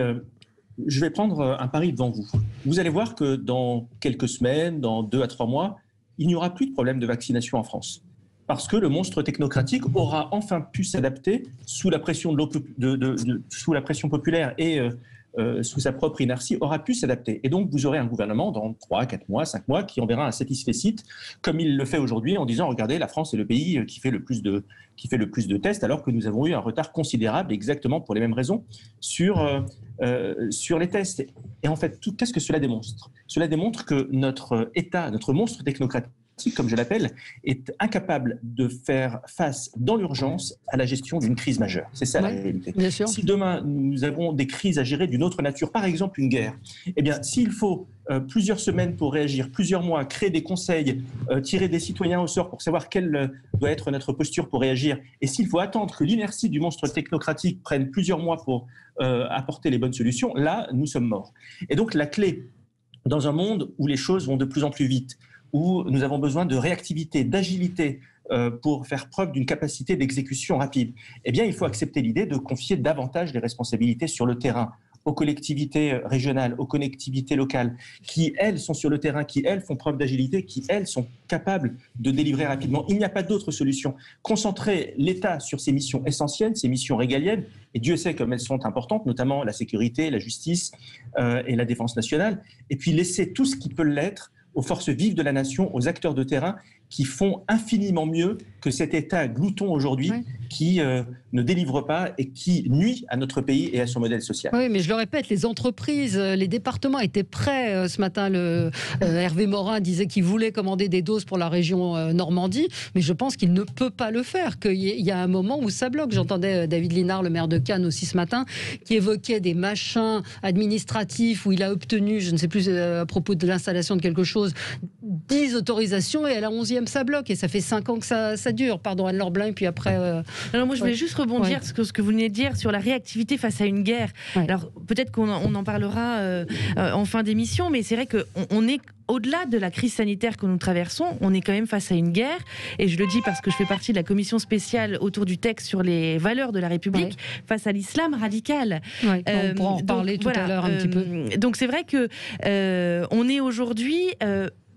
F: je vais prendre un pari devant vous. Vous allez voir que dans quelques semaines, dans 2 à 3 mois, il n'y aura plus de problème de vaccination en France. Parce que le monstre technocratique aura enfin pu s'adapter sous la pression sous la pression populaire et sous sa propre inertie, aura pu s'adapter. Et donc, vous aurez un gouvernement dans 3, 4 mois, 5 mois qui enverra un satisfecit, comme il le fait aujourd'hui, en disant, regardez, la France est le pays qui fait le plus de tests, alors que nous avons eu un retard considérable, exactement pour les mêmes raisons, sur les tests. Et en fait, qu'est-ce que cela démontre ? Cela démontre que notre État, notre monstre technocratique, comme je l'appelle, est incapable de faire face dans l'urgence à la gestion d'une crise majeure. C'est ça la réalité. Si demain nous avons des crises à gérer d'une autre nature, par exemple une guerre, eh bien s'il faut plusieurs semaines pour réagir, plusieurs mois, créer des conseils, tirer des citoyens au sort pour savoir quelle doit être notre posture pour réagir, et s'il faut attendre que l'inertie du monstre technocratique prenne plusieurs mois pour apporter les bonnes solutions, là nous sommes morts. Et donc la clé dans un monde où les choses vont de plus en plus vite, où nous avons besoin de réactivité, d'agilité pour faire preuve d'une capacité d'exécution rapide, eh bien, il faut accepter l'idée de confier davantage les responsabilités sur le terrain, aux collectivités régionales, aux collectivités locales, qui, elles, sont sur le terrain, qui, elles, font preuve d'agilité, qui, elles, sont capables de délivrer rapidement. Il n'y a pas d'autre solution. Concentrer l'État sur ses missions essentielles, ses missions régaliennes, et Dieu sait comme elles sont importantes, notamment la sécurité, la justice et la défense nationale, et puis laisser tout ce qui peut l'être aux forces vives de la nation, aux acteurs de terrain, qui font infiniment mieux que cet État glouton aujourd'hui, qui ne délivre pas et qui nuit à notre pays et à son modèle social.
A: Oui, mais je le répète, les entreprises, les départements étaient prêts. Ce matin, Hervé Morin disait qu'il voulait commander des doses pour la région Normandie, mais je pense qu'il ne peut pas le faire, qu'il y a un moment où ça bloque. J'entendais David Linard, le maire de Cannes aussi ce matin, qui évoquait des machins administratifs où il a obtenu, je ne sais plus à propos de l'installation de quelque chose, 10 autorisations et à la 11e ça bloque et ça fait 5 ans que ça dure. Pardon Anne-Laure Blin, puis après...
B: Alors moi je voulais juste rebondir sur ce que vous venez de dire sur la réactivité face à une guerre. Alors peut-être qu'on en parlera en fin d'émission, mais c'est vrai qu'on est au-delà de la crise sanitaire que nous traversons, on est quand même face à une guerre, et je le dis parce que je fais partie de la commission spéciale autour du texte sur les valeurs de la République, face à l'islam radical.
A: On pourra en reparler tout à l'heure un petit peu.
B: Donc c'est vrai que on est aujourd'hui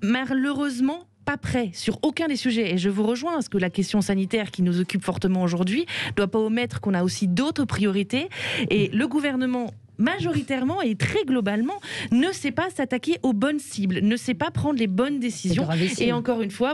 B: malheureusement pas prêt sur aucun des sujets, et je vous rejoins parce que la question sanitaire qui nous occupe fortement aujourd'hui ne doit pas omettre qu'on a aussi d'autres priorités, et le gouvernement majoritairement et très globalement ne sait pas s'attaquer aux bonnes cibles, ne sait pas prendre les bonnes décisions, et encore une fois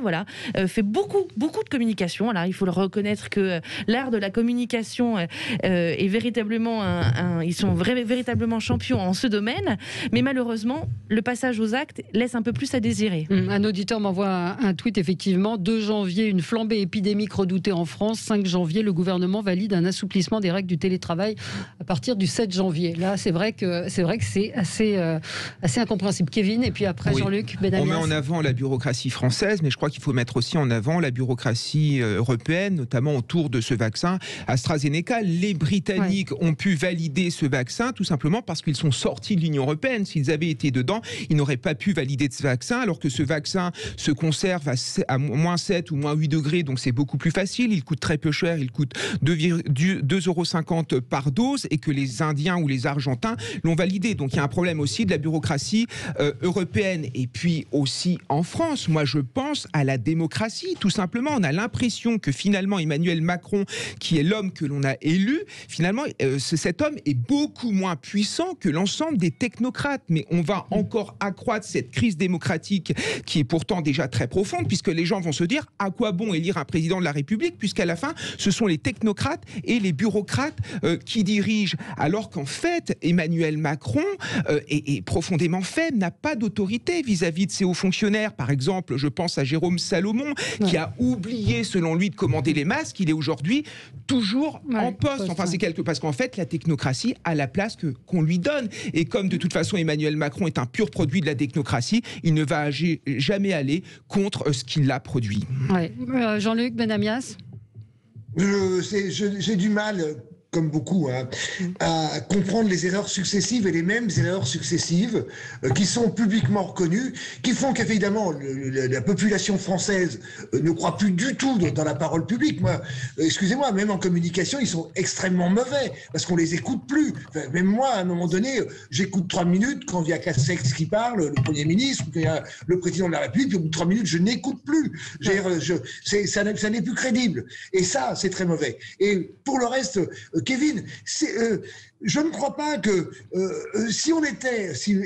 B: fait beaucoup de communication. Alors il faut le reconnaître que l'art de la communication est véritablement ils sont véritablement champions en ce domaine, mais malheureusement le passage aux actes laisse un peu plus à désirer.
A: Un auditeur m'envoie un tweet, effectivement, 2 janvier, une flambée épidémique redoutée en France, 5 janvier, le gouvernement valide un assouplissement des règles du télétravail à partir du 7 janvier. Là, c'est vrai que c'est assez incompréhensible. Kevin, et puis après Jean-Luc Benamias.
D: On met en avant la bureaucratie française, mais je crois qu'il faut mettre aussi en avant la bureaucratie européenne, notamment autour de ce vaccin AstraZeneca. Les Britanniques ont pu valider ce vaccin tout simplement parce qu'ils sont sortis de l'Union européenne. S'ils avaient été dedans, ils n'auraient pas pu valider ce vaccin, alors que ce vaccin se conserve à moins 7 ou moins 8 degrés, donc c'est beaucoup plus facile. Il coûte très peu cher, il coûte 2,50 € par dose, et que les Indiens ou les Argentins l'ont validé. Donc il y a un problème aussi de la bureaucratie européenne. Et puis aussi en France, moi je pense à la démocratie, tout simplement. On a l'impression que finalement Emmanuel Macron, qui est l'homme que l'on a élu, finalement cet homme est beaucoup moins puissant que l'ensemble des technocrates. Mais on va encore accroître cette crise démocratique qui est pourtant déjà très profonde, puisque les gens vont se dire à quoi bon élire un président de la République, puisqu'à la fin ce sont les technocrates et les bureaucrates qui dirigent, alors qu'en fait Emmanuel Macron est profondément faible, n'a pas d'autorité vis-à-vis de ses hauts fonctionnaires. Par exemple, je pense à Jérôme Salomon, qui a oublié, selon lui, de commander les masques. Il est aujourd'hui toujours en poste. Enfin, c'est parce qu'en fait, la technocratie a la place qu'on lui donne. Et comme de toute façon, Emmanuel Macron est un pur produit de la technocratie, il ne va jamais aller contre ce qu'il a produit.
A: Jean-Luc Benamias.
C: J'ai du mal, comme beaucoup, à comprendre les erreurs successives et les mêmes erreurs successives qui sont publiquement reconnues, qui font qu'évidemment la population française ne croit plus du tout dans la parole publique. Moi, excusez-moi, même en communication, ils sont extrêmement mauvais parce qu'on les écoute plus. Enfin, même moi, à un moment donné, j'écoute 3 minutes quand il y a Castex qui parle, le Premier ministre, ou qu'il y a le Président de la République, puis au bout de 3 minutes, je n'écoute plus. Ça n'est plus crédible. Et ça, c'est très mauvais. Et pour le reste, Kevin, je ne crois pas que si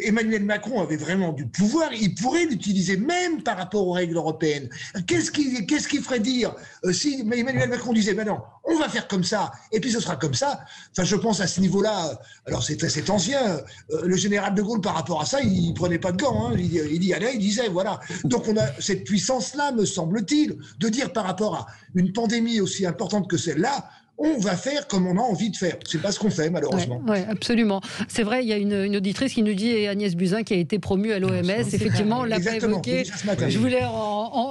C: Emmanuel Macron avait vraiment du pouvoir, il pourrait l'utiliser même par rapport aux règles européennes. Qu'est-ce qui ferait dire si Emmanuel Macron disait ben non, on va faire comme ça et puis ce sera comme ça. Enfin, je pense à ce niveau-là. Alors c'est ancien. Le général de Gaulle par rapport à ça, il prenait pas de gants. Il y allait, il disait voilà. Donc on a cette puissance-là, me semble-t-il, de dire par rapport à une pandémie aussi importante que celle-là, on va faire comme on a envie de faire. C'est pas ce qu'on fait, malheureusement. malheureusement.
A: Oui, absolument. C'est vrai, il y a une auditrice qui nous dit, et Agnès Buzyn qui a été promue à l'OMS, effectivement, on ne l'a pas évoqué. Je voulais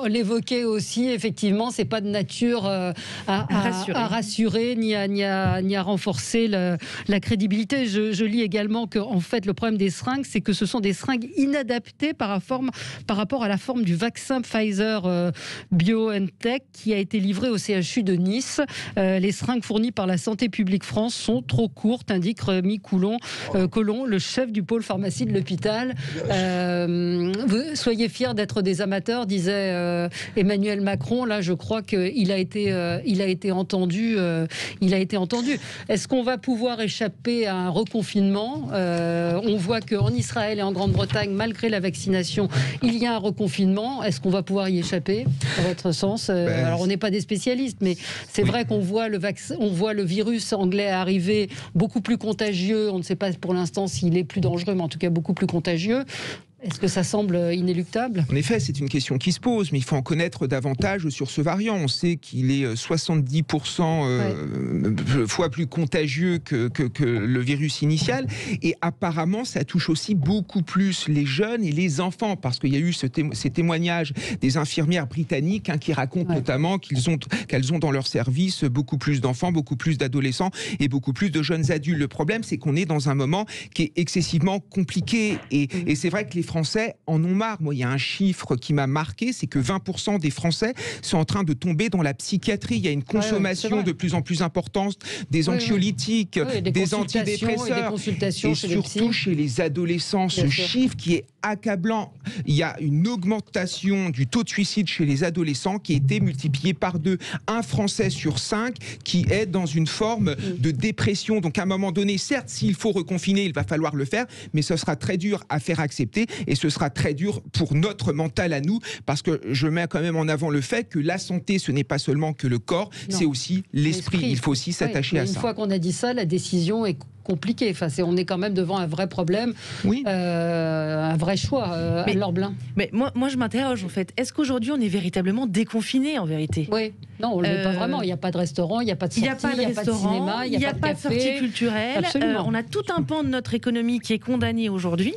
A: l'évoquer aussi, effectivement, c'est pas de nature à rassurer ni à renforcer la crédibilité. Je lis également que, en fait, le problème des seringues, c'est que ce sont des seringues inadaptées par rapport à la forme du vaccin Pfizer BioNTech qui a été livré au CHU de Nice. Les seringues fournies par la Santé publique France sont trop courtes, indique Rémi Collomb, le chef du pôle pharmacie de l'hôpital. Soyez fiers d'être des amateurs, disait Emmanuel Macron. Là, je crois qu'il a été entendu. Est-ce qu'on va pouvoir échapper à un reconfinement ? On voit qu'en Israël et en Grande-Bretagne, malgré la vaccination, il y a un reconfinement. Est-ce qu'on va pouvoir y échapper, à votre sens ? Alors, on n'est pas des spécialistes, mais c'est vrai qu'on voit le virus anglais arriver beaucoup plus contagieux. On ne sait pas pour l'instant s'il est plus dangereux, mais en tout cas beaucoup plus contagieux. Est-ce que ça semble inéluctable ?
D: En effet, c'est une question qui se pose, mais il faut en connaître davantage sur ce variant. On sait qu'il est 70% fois plus contagieux que le virus initial. Et apparemment, ça touche aussi beaucoup plus les jeunes et les enfants, parce qu'il y a eu ces témoignages des infirmières britanniques qui racontent notamment qu'elles ont dans leur service beaucoup plus d'enfants, beaucoup plus d'adolescents et beaucoup plus de jeunes adultes. Le problème, c'est qu'on est dans un moment qui est excessivement compliqué. Et c'est vrai que les Français en ont marre. Moi, il y a un chiffre qui m'a marqué, c'est que 20% des Français sont en train de tomber dans la psychiatrie. Il y a une consommation de plus en plus importante des anxiolytiques, des antidépresseurs, et surtout chez les adolescents. Ce chiffre qui est accablant. Il y a une augmentation du taux de suicide chez les adolescents qui a été multiplié par 2. Un Français sur 5 qui est dans une forme de dépression. Donc à un moment donné, certes, s'il faut reconfiner, il va falloir le faire, mais ce sera très dur à faire accepter et ce sera très dur pour notre mental à nous, parce que je mets quand même en avant le fait que la santé, ce n'est pas seulement que le corps, c'est aussi l'esprit. Il faut aussi s'attacher à ça.
A: Une fois qu'on a dit ça, la décision est compliqué. Enfin, on est quand même devant un vrai problème, un vrai choix. Laure Blin.
B: Mais moi, je m'interroge en fait. Est-ce qu'aujourd'hui, on est véritablement déconfiné en vérité ?
A: Oui. Non, on ne l'est pas vraiment. Il n'y a pas de restaurant, il n'y a pas de sortie, il n'y a pas de cinéma, il n'y a pas de sortie
B: culturelle. On a tout un pan de notre économie qui est condamné aujourd'hui.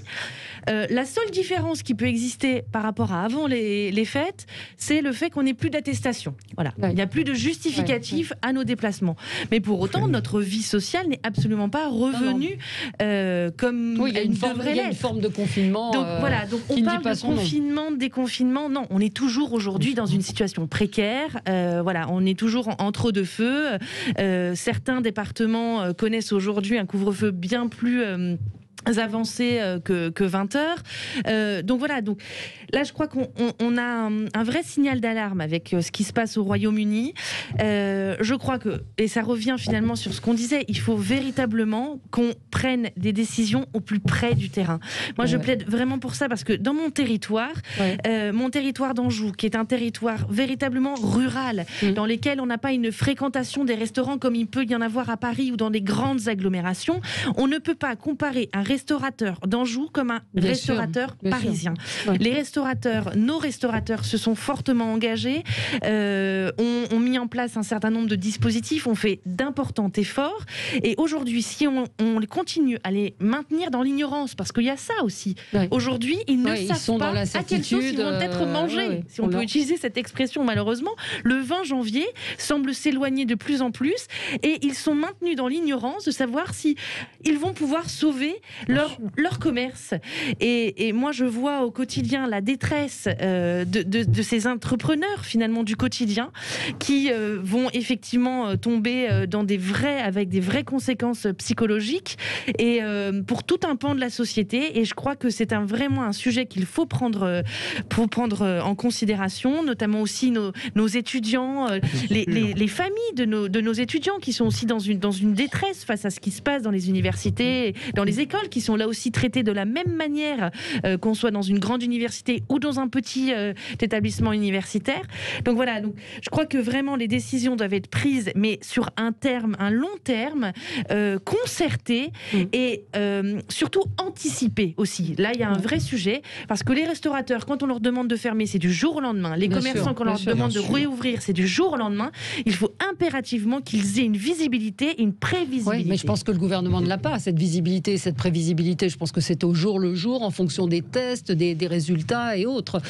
B: La seule différence qui peut exister par rapport à avant les fêtes, c'est le fait qu'on n'ait plus d'attestation. Voilà. Il n'y a plus de justificatif à nos déplacements. Mais pour autant, notre vie sociale n'est absolument pas revenue comme elle devrait l'être.
A: Il y a une forme de confinement.
B: Donc voilà, donc on parle de confinement, de déconfinement. Non, on est toujours aujourd'hui dans une situation précaire. Voilà, on est toujours entre deux feux. Certains départements connaissent aujourd'hui un couvre-feu bien plus avancé que 20 heures. Donc voilà, donc là je crois qu'on a un vrai signal d'alarme avec ce qui se passe au Royaume-Uni. Je crois que, et ça revient finalement sur ce qu'on disait, il faut véritablement qu'on prenne des décisions au plus près du terrain. Moi je plaide vraiment pour ça, parce que dans mon territoire d'Anjou, qui est un territoire véritablement rural, dans lequel on n'a pas une fréquentation des restaurants comme il peut y en avoir à Paris ou dans des grandes agglomérations, on ne peut pas comparer un restaurateur d'Anjou comme un restaurateur parisien. Nos restaurateurs se sont fortement engagés, ont mis en place un certain nombre de dispositifs, ont fait d'importants efforts, et aujourd'hui, si on continue à les maintenir dans l'ignorance, parce qu'il y a ça aussi, aujourd'hui, ils ne savent pas à quelle sauce ils vont être mangés, si on peut utiliser cette expression malheureusement. Le 20 janvier semble s'éloigner de plus en plus, et ils sont maintenus dans l'ignorance de savoir si ils vont pouvoir sauver leur commerce. Et moi, je vois au quotidien la détresse de ces entrepreneurs, finalement, du quotidien, qui vont effectivement tomber avec des vraies conséquences psychologiques, et pour tout un pan de la société. Et je crois que c'est vraiment un sujet qu'il faut prendre en considération, notamment aussi nos étudiants, les familles de nos étudiants qui sont aussi dans une détresse face à ce qui se passe dans les universités, dans les écoles, qui sont là aussi traités de la même manière qu'on soit dans une grande université ou dans un petit établissement universitaire. Donc voilà, donc je crois que vraiment les décisions doivent être prises, mais sur un long terme, concerté et surtout anticipé aussi. Là, il y a un vrai sujet, parce que les restaurateurs, quand on leur demande de fermer, c'est du jour au lendemain. Les commerçants, quand on leur demande de réouvrir, c'est du jour au lendemain. Il faut impérativement qu'ils aient une visibilité, une prévisibilité.
A: Oui, mais je pense que le gouvernement ne l'a pas, cette visibilité, cette prévisibilité. Je pense que c'est au jour le jour, en fonction des tests, des résultats et autres.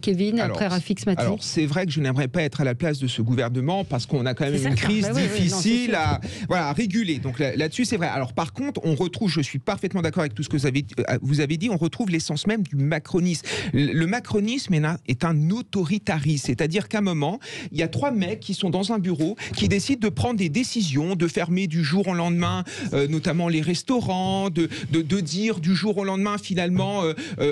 A: Kevin, après Rafik Maty.
D: Alors, c'est vrai que je n'aimerais pas être à la place de ce gouvernement, parce qu'on a quand même une crise difficile à réguler. Donc là-dessus, c'est vrai. Alors, par contre, on retrouve, je suis parfaitement d'accord avec tout ce que vous avez dit, on retrouve l'essence même du macronisme. Le macronisme est un autoritarisme, c'est-à-dire qu'à un moment, il y a 3 mecs qui sont dans un bureau, qui décident de prendre des décisions, de fermer du jour au lendemain, notamment les restaurants, de dire du jour au lendemain, finalement,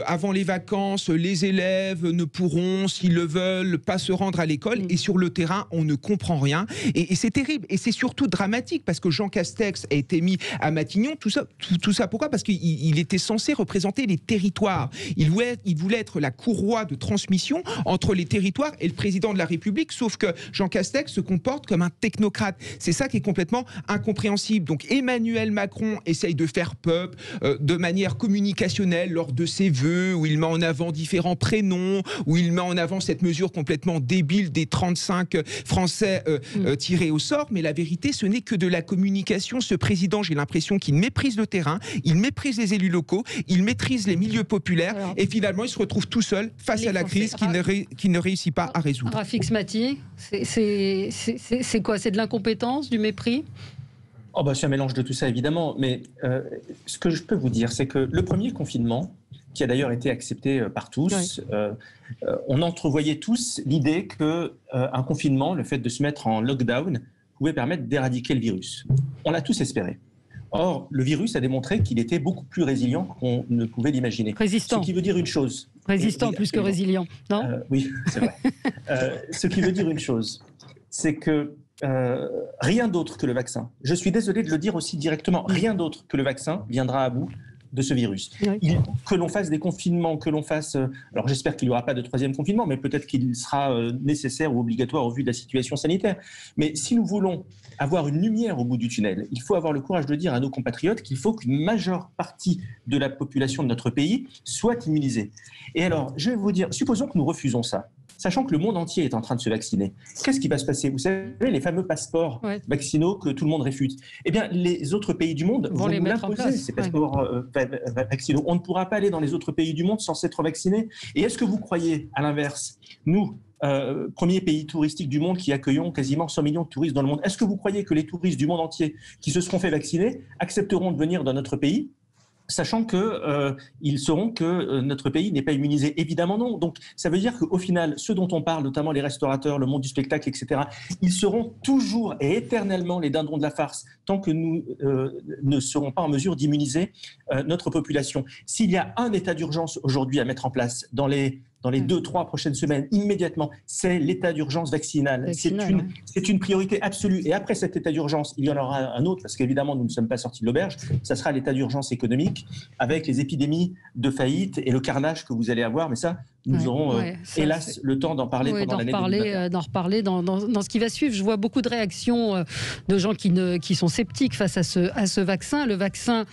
D: avant les vacances, les élèves ne pourront, s'ils le veulent, pas se rendre à l'école, et sur le terrain, on ne comprend rien. Et c'est terrible, et c'est surtout dramatique, parce que Jean Castex a été mis à Matignon, tout ça pourquoi ? Parce qu'il était censé représenter les territoires. Il voulait être la courroie de transmission entre les territoires et le président de la République, sauf que Jean Castex se comporte comme un technocrate. C'est ça qui est complètement incompréhensible. Donc Emmanuel Macron essaye de faire peuple de manière communicationnelle lors de ses vœux, où il met en avant différents prénoms, où il met en avant cette mesure complètement débile des 35 Français tirés au sort. Mais la vérité, ce n'est que de la communication. Ce président, j'ai l'impression qu'il méprise le terrain, il méprise les élus locaux, il maîtrise les milieux populaires, et finalement, il se retrouve tout seul face à la crise qu'il ne réussit pas à résoudre.
A: Rafik Maty, c'est quoi ? C'est de l'incompétence, du mépris ?
F: C'est un mélange de tout ça, évidemment. Mais ce que je peux vous dire, c'est que le premier confinement, qui a d'ailleurs été accepté par tous, on entrevoyait tous l'idée qu'un confinement, le fait de se mettre en lockdown, pouvait permettre d'éradiquer le virus. On l'a tous espéré. Or, le virus a démontré qu'il était beaucoup plus résilient qu'on ne pouvait l'imaginer.
A: Résistant.
F: Ce qui veut dire une chose.
A: Résistant plus que résilient, non ?
F: Oui, c'est vrai. Ce qui veut dire une chose, c'est que rien d'autre que le vaccin, je suis désolé de le dire aussi directement, rien d'autre que le vaccin viendra à bout de ce virus. Oui. Que l'on fasse des confinements, que l'on fasse... alors j'espère qu'il n'y aura pas de 3e confinement, mais peut-être qu'il sera nécessaire ou obligatoire au vu de la situation sanitaire. Mais si nous voulons avoir une lumière au bout du tunnel, il faut avoir le courage de dire à nos compatriotes qu'il faut qu'une majeure partie de la population de notre pays soit immunisée. Et alors, je vais vous dire, supposons que nous refusons ça, sachant que le monde entier est en train de se vacciner. Qu'est-ce qui va se passer ? Vous savez, les fameux passeports vaccinaux que tout le monde refuse. Eh bien, les autres pays du monde vont nous l'imposer, ces passeports vaccinaux. On ne pourra pas aller dans les autres pays du monde sans s'être vacciné. Et est-ce que vous croyez, à l'inverse, nous, premier pays touristique du monde qui accueillons quasiment 100 millions de touristes dans le monde, est-ce que vous croyez que les touristes du monde entier qui se seront fait vacciner accepteront de venir dans notre pays ? Sachant qu'ils sauront que notre pays n'est pas immunisé. Évidemment non. Donc ça veut dire qu'au final, ceux dont on parle, notamment les restaurateurs, le monde du spectacle, etc., ils seront toujours et éternellement les dindons de la farce tant que nous ne serons pas en mesure d'immuniser notre population. S'il y a un état d'urgence aujourd'hui à mettre en place dans les 2-3 prochaines semaines, immédiatement, c'est l'état d'urgence vaccinal. C'est une priorité absolue. Et après cet état d'urgence, il y en aura un autre, parce qu'évidemment, nous ne sommes pas sortis de l'auberge. Ça sera l'état d'urgence économique, avec les épidémies de faillite et le carnage que vous allez avoir. Mais ça, nous aurons, hélas, le temps d'en parler pendant l'année 2020.
A: D'en reparler dans ce qui va suivre. Je vois beaucoup de réactions de gens qui sont sceptiques face à ce vaccin. Le vaccin...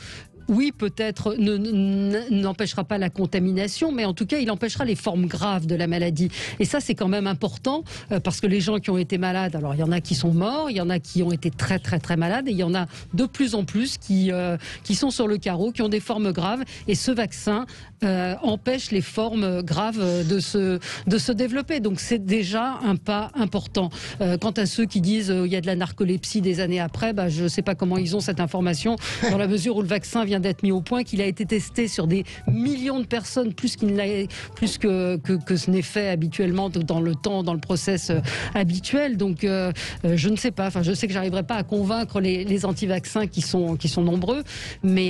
A: oui, peut-être n'empêchera pas la contamination, mais en tout cas, il empêchera les formes graves de la maladie. Et ça, c'est quand même important, parce que les gens qui ont été malades, alors il y en a qui sont morts, il y en a qui ont été très très très malades, et il y en a de plus en plus qui sont sur le carreau, qui ont des formes graves, et ce vaccin empêche les formes graves de se développer. Donc c'est déjà un pas important. Quant à ceux qui disent il y a de la narcolepsie des années après, je ne sais pas comment ils ont cette information, dans la mesure où le vaccin vient d'être mis au point, qu'il a été testé sur des millions de personnes, plus que ce n'est fait habituellement dans le process habituel. Donc je ne sais pas, je sais que j'arriverai pas à convaincre les anti-vaccins qui sont nombreux, mais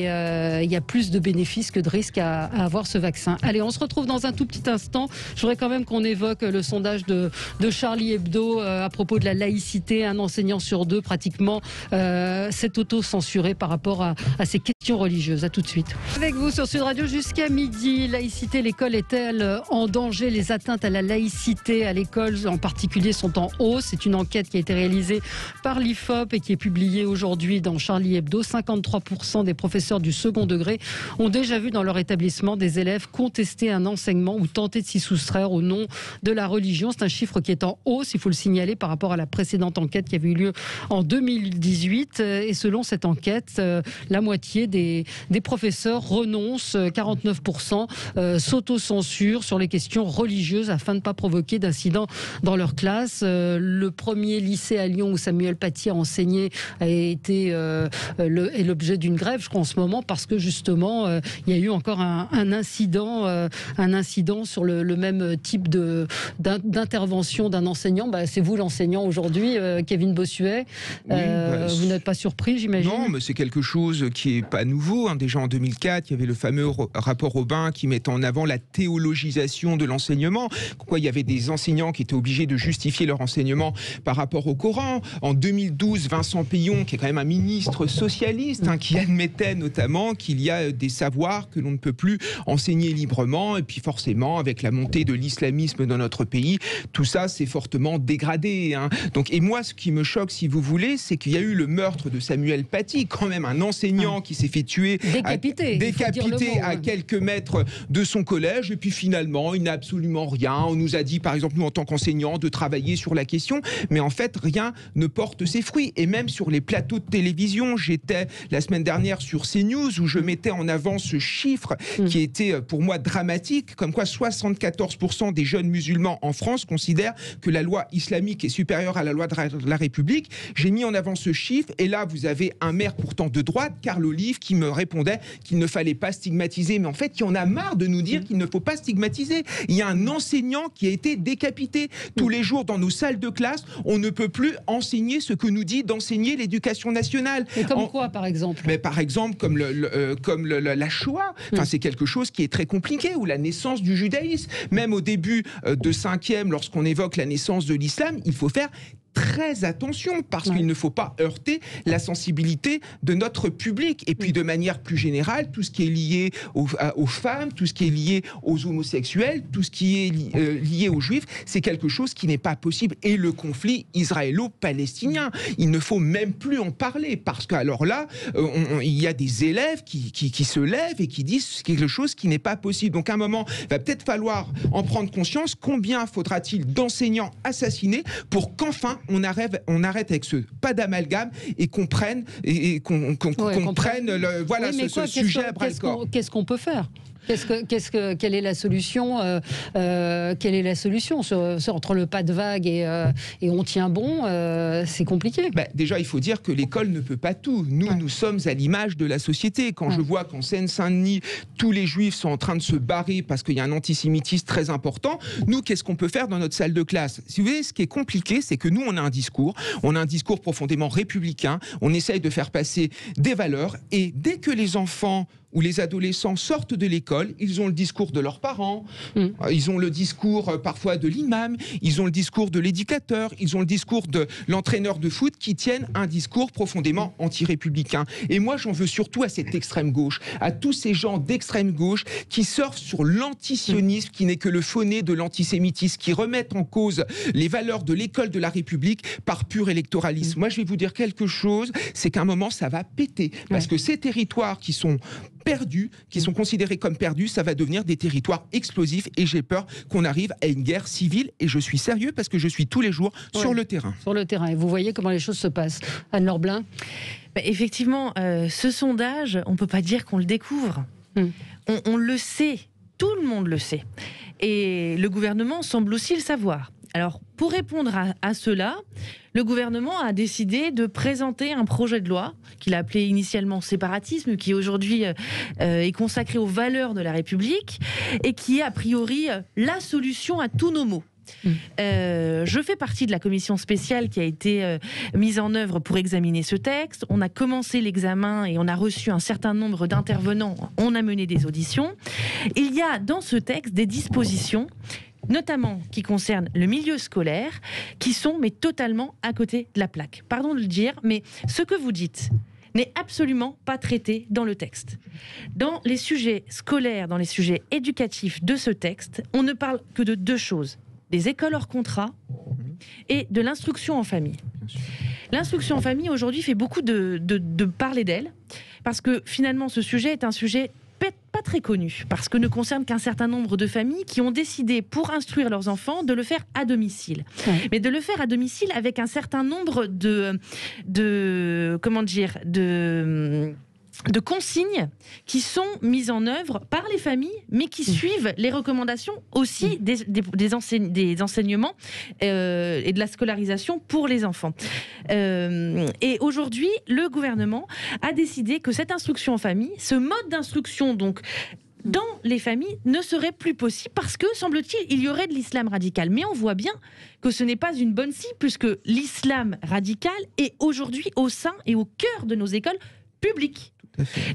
A: il y a plus de bénéfices que de risques à avoir ce vaccin. Allez, on se retrouve dans un tout petit instant. Je voudrais quand même qu'on évoque le sondage de Charlie Hebdo à propos de la laïcité. Un enseignant sur deux pratiquement s'est auto-censuré par rapport à ces questions religieuses. religieuse. À tout de suite. Avec vous sur Sud Radio jusqu'à midi. Laïcité, l'école est-elle en danger? Les atteintes à la laïcité à l'école en particulier sont en hausse. C'est une enquête qui a été réalisée par l'IFOP et qui est publiée aujourd'hui dans Charlie Hebdo. 53% des professeurs du second degré ont déjà vu dans leur établissement des élèves contester un enseignement ou tenter de s'y soustraire au nom de la religion. C'est un chiffre qui est en hausse, il faut le signaler, par rapport à la précédente enquête qui avait eu lieu en 2018. Et selon cette enquête, la moitié des professeurs renoncent, 49%, s'autocensurent sur les questions religieuses afin de ne pas provoquer d'incidents dans leur classe. Le premier lycée à Lyon où Samuel Paty a enseigné a été est l'objet d'une grève, je crois, en ce moment, parce que justement, il y a eu encore un incident sur le même type d'intervention d'un enseignant. C'est vous l'enseignant aujourd'hui, Kevin Bossuet. Vous n'êtes pas surpris, j'imagine?
D: Non, mais c'est quelque chose qui n'est pas nouveau. Déjà en 2004, il y avait le fameux rapport Aubin qui mettait en avant la théologisation de l'enseignement. Pourquoi il y avait des enseignants qui étaient obligés de justifier leur enseignement par rapport au Coran. En 2012, Vincent Peillon, qui est quand même un ministre socialiste, qui admettait notamment qu'il y a des savoirs que l'on ne peut plus enseigner librement. Et puis forcément, avec la montée de l'islamisme dans notre pays, tout ça s'est fortement dégradé. Donc, et moi, ce qui me choque, si vous voulez, c'est qu'il y a eu le meurtre de Samuel Paty, quand même un enseignant qui s'est fait tuer, décapité à quelques mètres de son collège. Et puis finalement, il n'a absolument rien. On nous a dit, par exemple, nous en tant qu'enseignants, de travailler sur la question. Mais en fait, rien ne porte ses fruits. Et même sur les plateaux de télévision, j'étais la semaine dernière sur CNews où je mettais en avant ce chiffre qui était pour moi dramatique, comme quoi 74% des jeunes musulmans en France considèrent que la loi islamique est supérieure à la loi de la République. J'ai mis en avant ce chiffre et là vous avez un maire pourtant de droite, Carl Olive, qui me répondait qu'il ne fallait pas stigmatiser. Mais en fait, il y en a marre de nous dire qu'il ne faut pas stigmatiser. Il y a un enseignant qui a été décapité. Tous les jours dans nos salles de classe, on ne peut plus enseigner ce que nous dit d'enseigner l'éducation nationale.
A: Et comme quoi, par exemple?
D: Mais par exemple, comme la Shoah. C'est quelque chose qui est très compliqué, ou la naissance du judaïsme. Même au début de 5e, lorsqu'on évoque la naissance de l'islam, il faut faire très attention parce qu'il ne faut pas heurter la sensibilité de notre public. Et puis de manière plus générale, tout ce qui est lié aux femmes, tout ce qui est lié aux homosexuels, tout ce qui est lié aux juifs, c'est quelque chose qui n'est pas possible. Et le conflit israélo-palestinien, il ne faut même plus en parler parce qu'alors là, il y a des élèves qui se lèvent et qui disent quelque chose qui n'est pas possible. Donc à un moment, il va peut-être falloir en prendre conscience. Combien faudra-t-il d'enseignants assassinés pour qu'enfin on arrête avec ce pas d'amalgame et qu'on prenne ce sujet à bras-le-corps.
A: Qu'est-ce qu'on peut faire? Quelle est la solution? Quelle est la solution entre le pas de vague et on tient bon? C'est compliqué.
D: Déjà, il faut dire que l'école ne peut pas tout. Nous sommes à l'image de la société. Quand je vois qu'en Seine-Saint-Denis, tous les juifs sont en train de se barrer parce qu'il y a un antisémitisme très important, nous, qu'est-ce qu'on peut faire dans notre salle de classe? Si vous voulez, ce qui est compliqué, c'est que nous, on a un discours profondément républicain, on essaye de faire passer des valeurs, et dès que les enfants où les adolescents sortent de l'école, ils ont le discours de leurs parents, ils ont le discours parfois de l'imam, ils ont le discours de l'éducateur, ils ont le discours de l'entraîneur de foot qui tiennent un discours profondément anti-républicain. Et moi, j'en veux surtout à cette extrême gauche, à tous ces gens d'extrême gauche qui surfent sur l'antisionisme, qui n'est que le faux-nez de l'antisémitisme, qui remettent en cause les valeurs de l'école de la République par pur électoralisme. Moi, je vais vous dire quelque chose, c'est qu'à un moment, ça va péter. Parce que ces territoires qui sont perdus, qui sont considérés comme perdus, ça va devenir des territoires explosifs, et j'ai peur qu'on arrive à une guerre civile, et je suis sérieux parce que je suis tous les jours sur le terrain.
A: Sur le terrain, et vous voyez comment les choses se passent. Anne-Laure Blin.
B: Effectivement, ce sondage, on ne peut pas dire qu'on le découvre. On le sait, tout le monde le sait. Et le gouvernement semble aussi le savoir. Alors, pour répondre à cela, le gouvernement a décidé de présenter un projet de loi qu'il a appelé initialement séparatisme, qui aujourd'hui est consacré aux valeurs de la République et qui est a priori la solution à tous nos maux. Je fais partie de la commission spéciale qui a été mise en œuvre pour examiner ce texte. On a commencé l'examen et on a reçu un certain nombre d'intervenants. On a mené des auditions. Il y a dans ce texte des dispositions, notamment qui concernent le milieu scolaire, qui sont mais totalement à côté de la plaque. Pardon de le dire, mais ce que vous dites, n'est absolument pas traité dans le texte. Dans les sujets scolaires, dans les sujets éducatifs de ce texte, on ne parle que de 2 choses. Des écoles hors contrat et de l'instruction en famille. L'instruction en famille, aujourd'hui, fait beaucoup de parler d'elle, parce que finalement, ce sujet est un sujet pas très connu, parce que ne concerne qu'un certain nombre de familles qui ont décidé, pour instruire leurs enfants, de le faire à domicile. Mais de le faire à domicile avec un certain nombre de consignes qui sont mises en œuvre par les familles, mais qui suivent les recommandations aussi des enseignements et de la scolarisation pour les enfants. Et aujourd'hui, le gouvernement a décidé que cette instruction en famille, ce mode d'instruction donc dans les familles, ne serait plus possible parce que, semble-t-il, il y aurait de l'islam radical. Mais on voit bien que ce n'est pas une bonne cible, puisque l'islam radical est aujourd'hui au sein et au cœur de nos écoles publiques.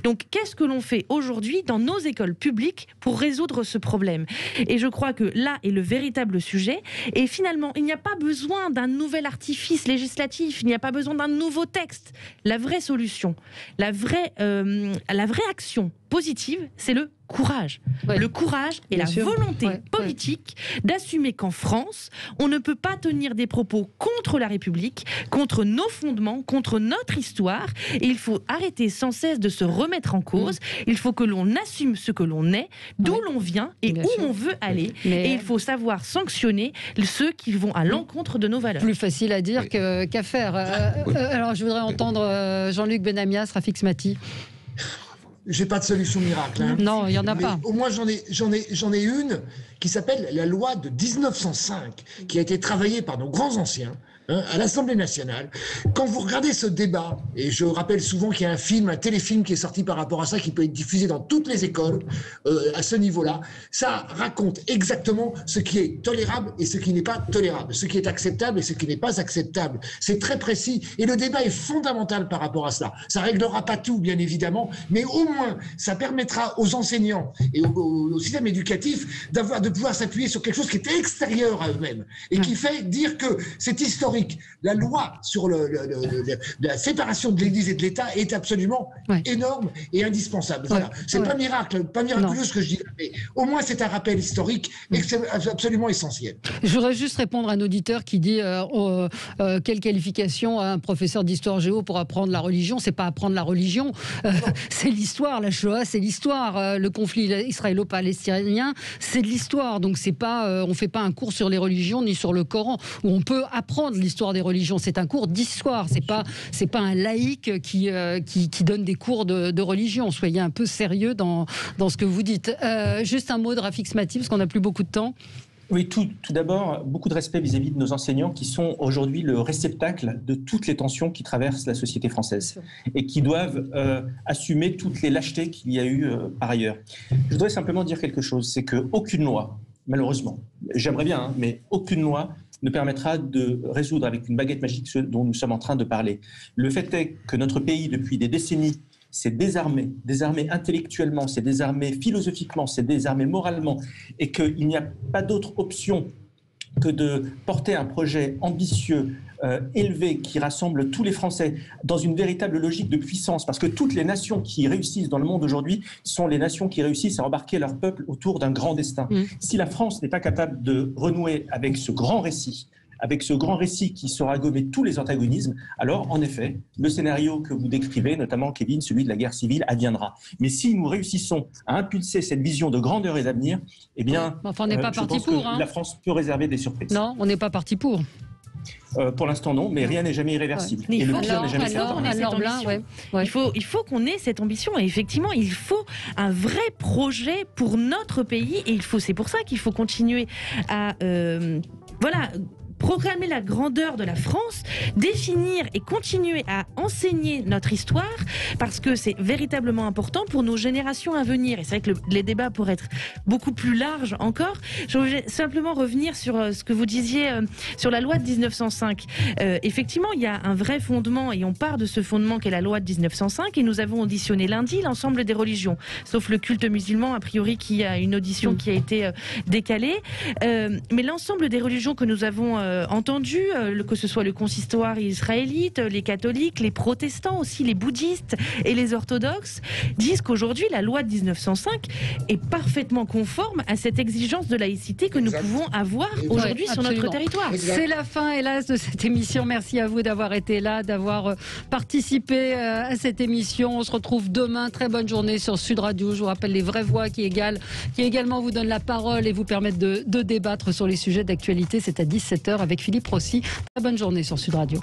B: Donc, qu'est-ce que l'on fait aujourd'hui dans nos écoles publiques pour résoudre ce problème? Et je crois que là est le véritable sujet. Et finalement, il n'y a pas besoin d'un nouvel artifice législatif, il n'y a pas besoin d'un nouveau texte. La vraie solution, la vraie action positive, c'est le courage. Ouais. Le courage et la volonté politique d'assumer qu'en France, on ne peut pas tenir des propos contre la République, contre nos fondements, contre notre histoire. Et il faut arrêter sans cesse de se remettre en cause. Il faut que l'on assume ce que l'on est, d'où l'on vient et où on veut aller. Et il faut savoir sanctionner ceux qui vont à l'encontre de nos valeurs.
A: Plus facile à dire qu'à faire. Alors, je voudrais entendre Jean-Luc Benamias, Rafik Smati.
C: J'ai pas de solution miracle. Hein.
A: Non, il n'y en a pas.
C: Au moins, j'en ai une qui s'appelle la loi de 1905, qui a été travaillée par nos grands anciens à l'Assemblée nationale. Quand vous regardez ce débat, et je rappelle souvent qu'il y a un téléfilm qui est sorti par rapport à ça, qui peut être diffusé dans toutes les écoles à ce niveau-là, ça raconte exactement ce qui est tolérable et ce qui n'est pas tolérable, ce qui est acceptable et ce qui n'est pas acceptable. C'est très précis et le débat est fondamental par rapport à cela. Ça ne réglera pas tout, bien évidemment, mais au moins, ça permettra aux enseignants et au système éducatif de pouvoir s'appuyer sur quelque chose qui est extérieur à eux-mêmes et qui fait dire que c'est historique. La loi sur la séparation de l'Église et de l'État est absolument énorme et indispensable. Voilà. C'est pas miraculeux ce que je dis, mais au moins c'est un rappel historique et c'est absolument essentiel.
A: Je voudrais juste répondre à un auditeur qui dit quelle qualification a un professeur d'histoire géo pour apprendre la religion? C'est pas apprendre la religion, c'est l'histoire. La Shoah, c'est l'histoire. Le conflit israélo-palestinien, c'est de l'histoire. Donc c'est pas, on fait pas un cours sur les religions ni sur le Coran où on peut apprendre l'histoire des religions. C'est un cours d'histoire. C'est pas un laïc qui donne des cours de religion. Soyez un peu sérieux dans ce que vous dites. Juste un mot de Rafik Smati, parce qu'on n'a plus beaucoup de temps.
F: Oui, tout d'abord, beaucoup de respect vis-à-vis de nos enseignants qui sont aujourd'hui le réceptacle de toutes les tensions qui traversent la société française et qui doivent assumer toutes les lâchetés qu'il y a eu par ailleurs. Je voudrais simplement dire quelque chose, c'est qu'aucune loi, malheureusement, j'aimerais bien, mais aucune loi ne permettra de résoudre avec une baguette magique ce dont nous sommes en train de parler. Le fait est que notre pays, depuis des décennies, s'est désarmé intellectuellement, s'est désarmé philosophiquement, s'est désarmé moralement, et qu'il n'y a pas d'autre option que de porter un projet ambitieux, élevé, qui rassemble tous les Français dans une véritable logique de puissance, parce que toutes les nations qui réussissent dans le monde aujourd'hui sont les nations qui réussissent à embarquer leur peuple autour d'un grand destin. Si la France n'est pas capable de renouer avec ce grand récit qui saura gommer tous les antagonismes, alors en effet, le scénario que vous décrivez, notamment Kevin, celui de la guerre civile, adviendra. Mais si nous réussissons à impulser cette vision de grandeur et d'avenir, eh bien,
A: enfin, on n'est pas parti pour.
F: La France peut réserver des surprises.
A: Non, on n'est pas parti pour.
F: Pour l'instant, non, mais rien n'est jamais irréversible. Et le pire n'est jamais fait.
B: Il faut qu'on ait cette ambition. Et effectivement, il faut un vrai projet pour notre pays. Et c'est pour ça qu'il faut continuer à... proclamer la grandeur de la France, définir et continuer à enseigner notre histoire, parce que c'est véritablement important pour nos générations à venir. Et c'est vrai que les débats pourraient être beaucoup plus larges encore. Je voulais simplement revenir sur ce que vous disiez sur la loi de 1905. Effectivement, il y a un vrai fondement, et on part de ce fondement qu'est la loi de 1905, et nous avons auditionné lundi l'ensemble des religions, sauf le culte musulman, a priori, qui a une audition qui a été décalée. Mais l'ensemble des religions que nous avons entendu, que ce soit le consistoire israélite, les catholiques, les protestants aussi, les bouddhistes et les orthodoxes, disent qu'aujourd'hui, la loi de 1905 est parfaitement conforme à cette exigence de laïcité que nous pouvons avoir aujourd'hui sur notre territoire.
A: C'est la fin, hélas, de cette émission. Merci à vous d'avoir été là, d'avoir participé à cette émission. On se retrouve demain. Très bonne journée sur Sud Radio. Je vous rappelle les vraies voix qui également vous donnent la parole et vous permettent de débattre sur les sujets d'actualité. C'est à 17h avec Philippe Rossi. Très bonne journée sur Sud Radio.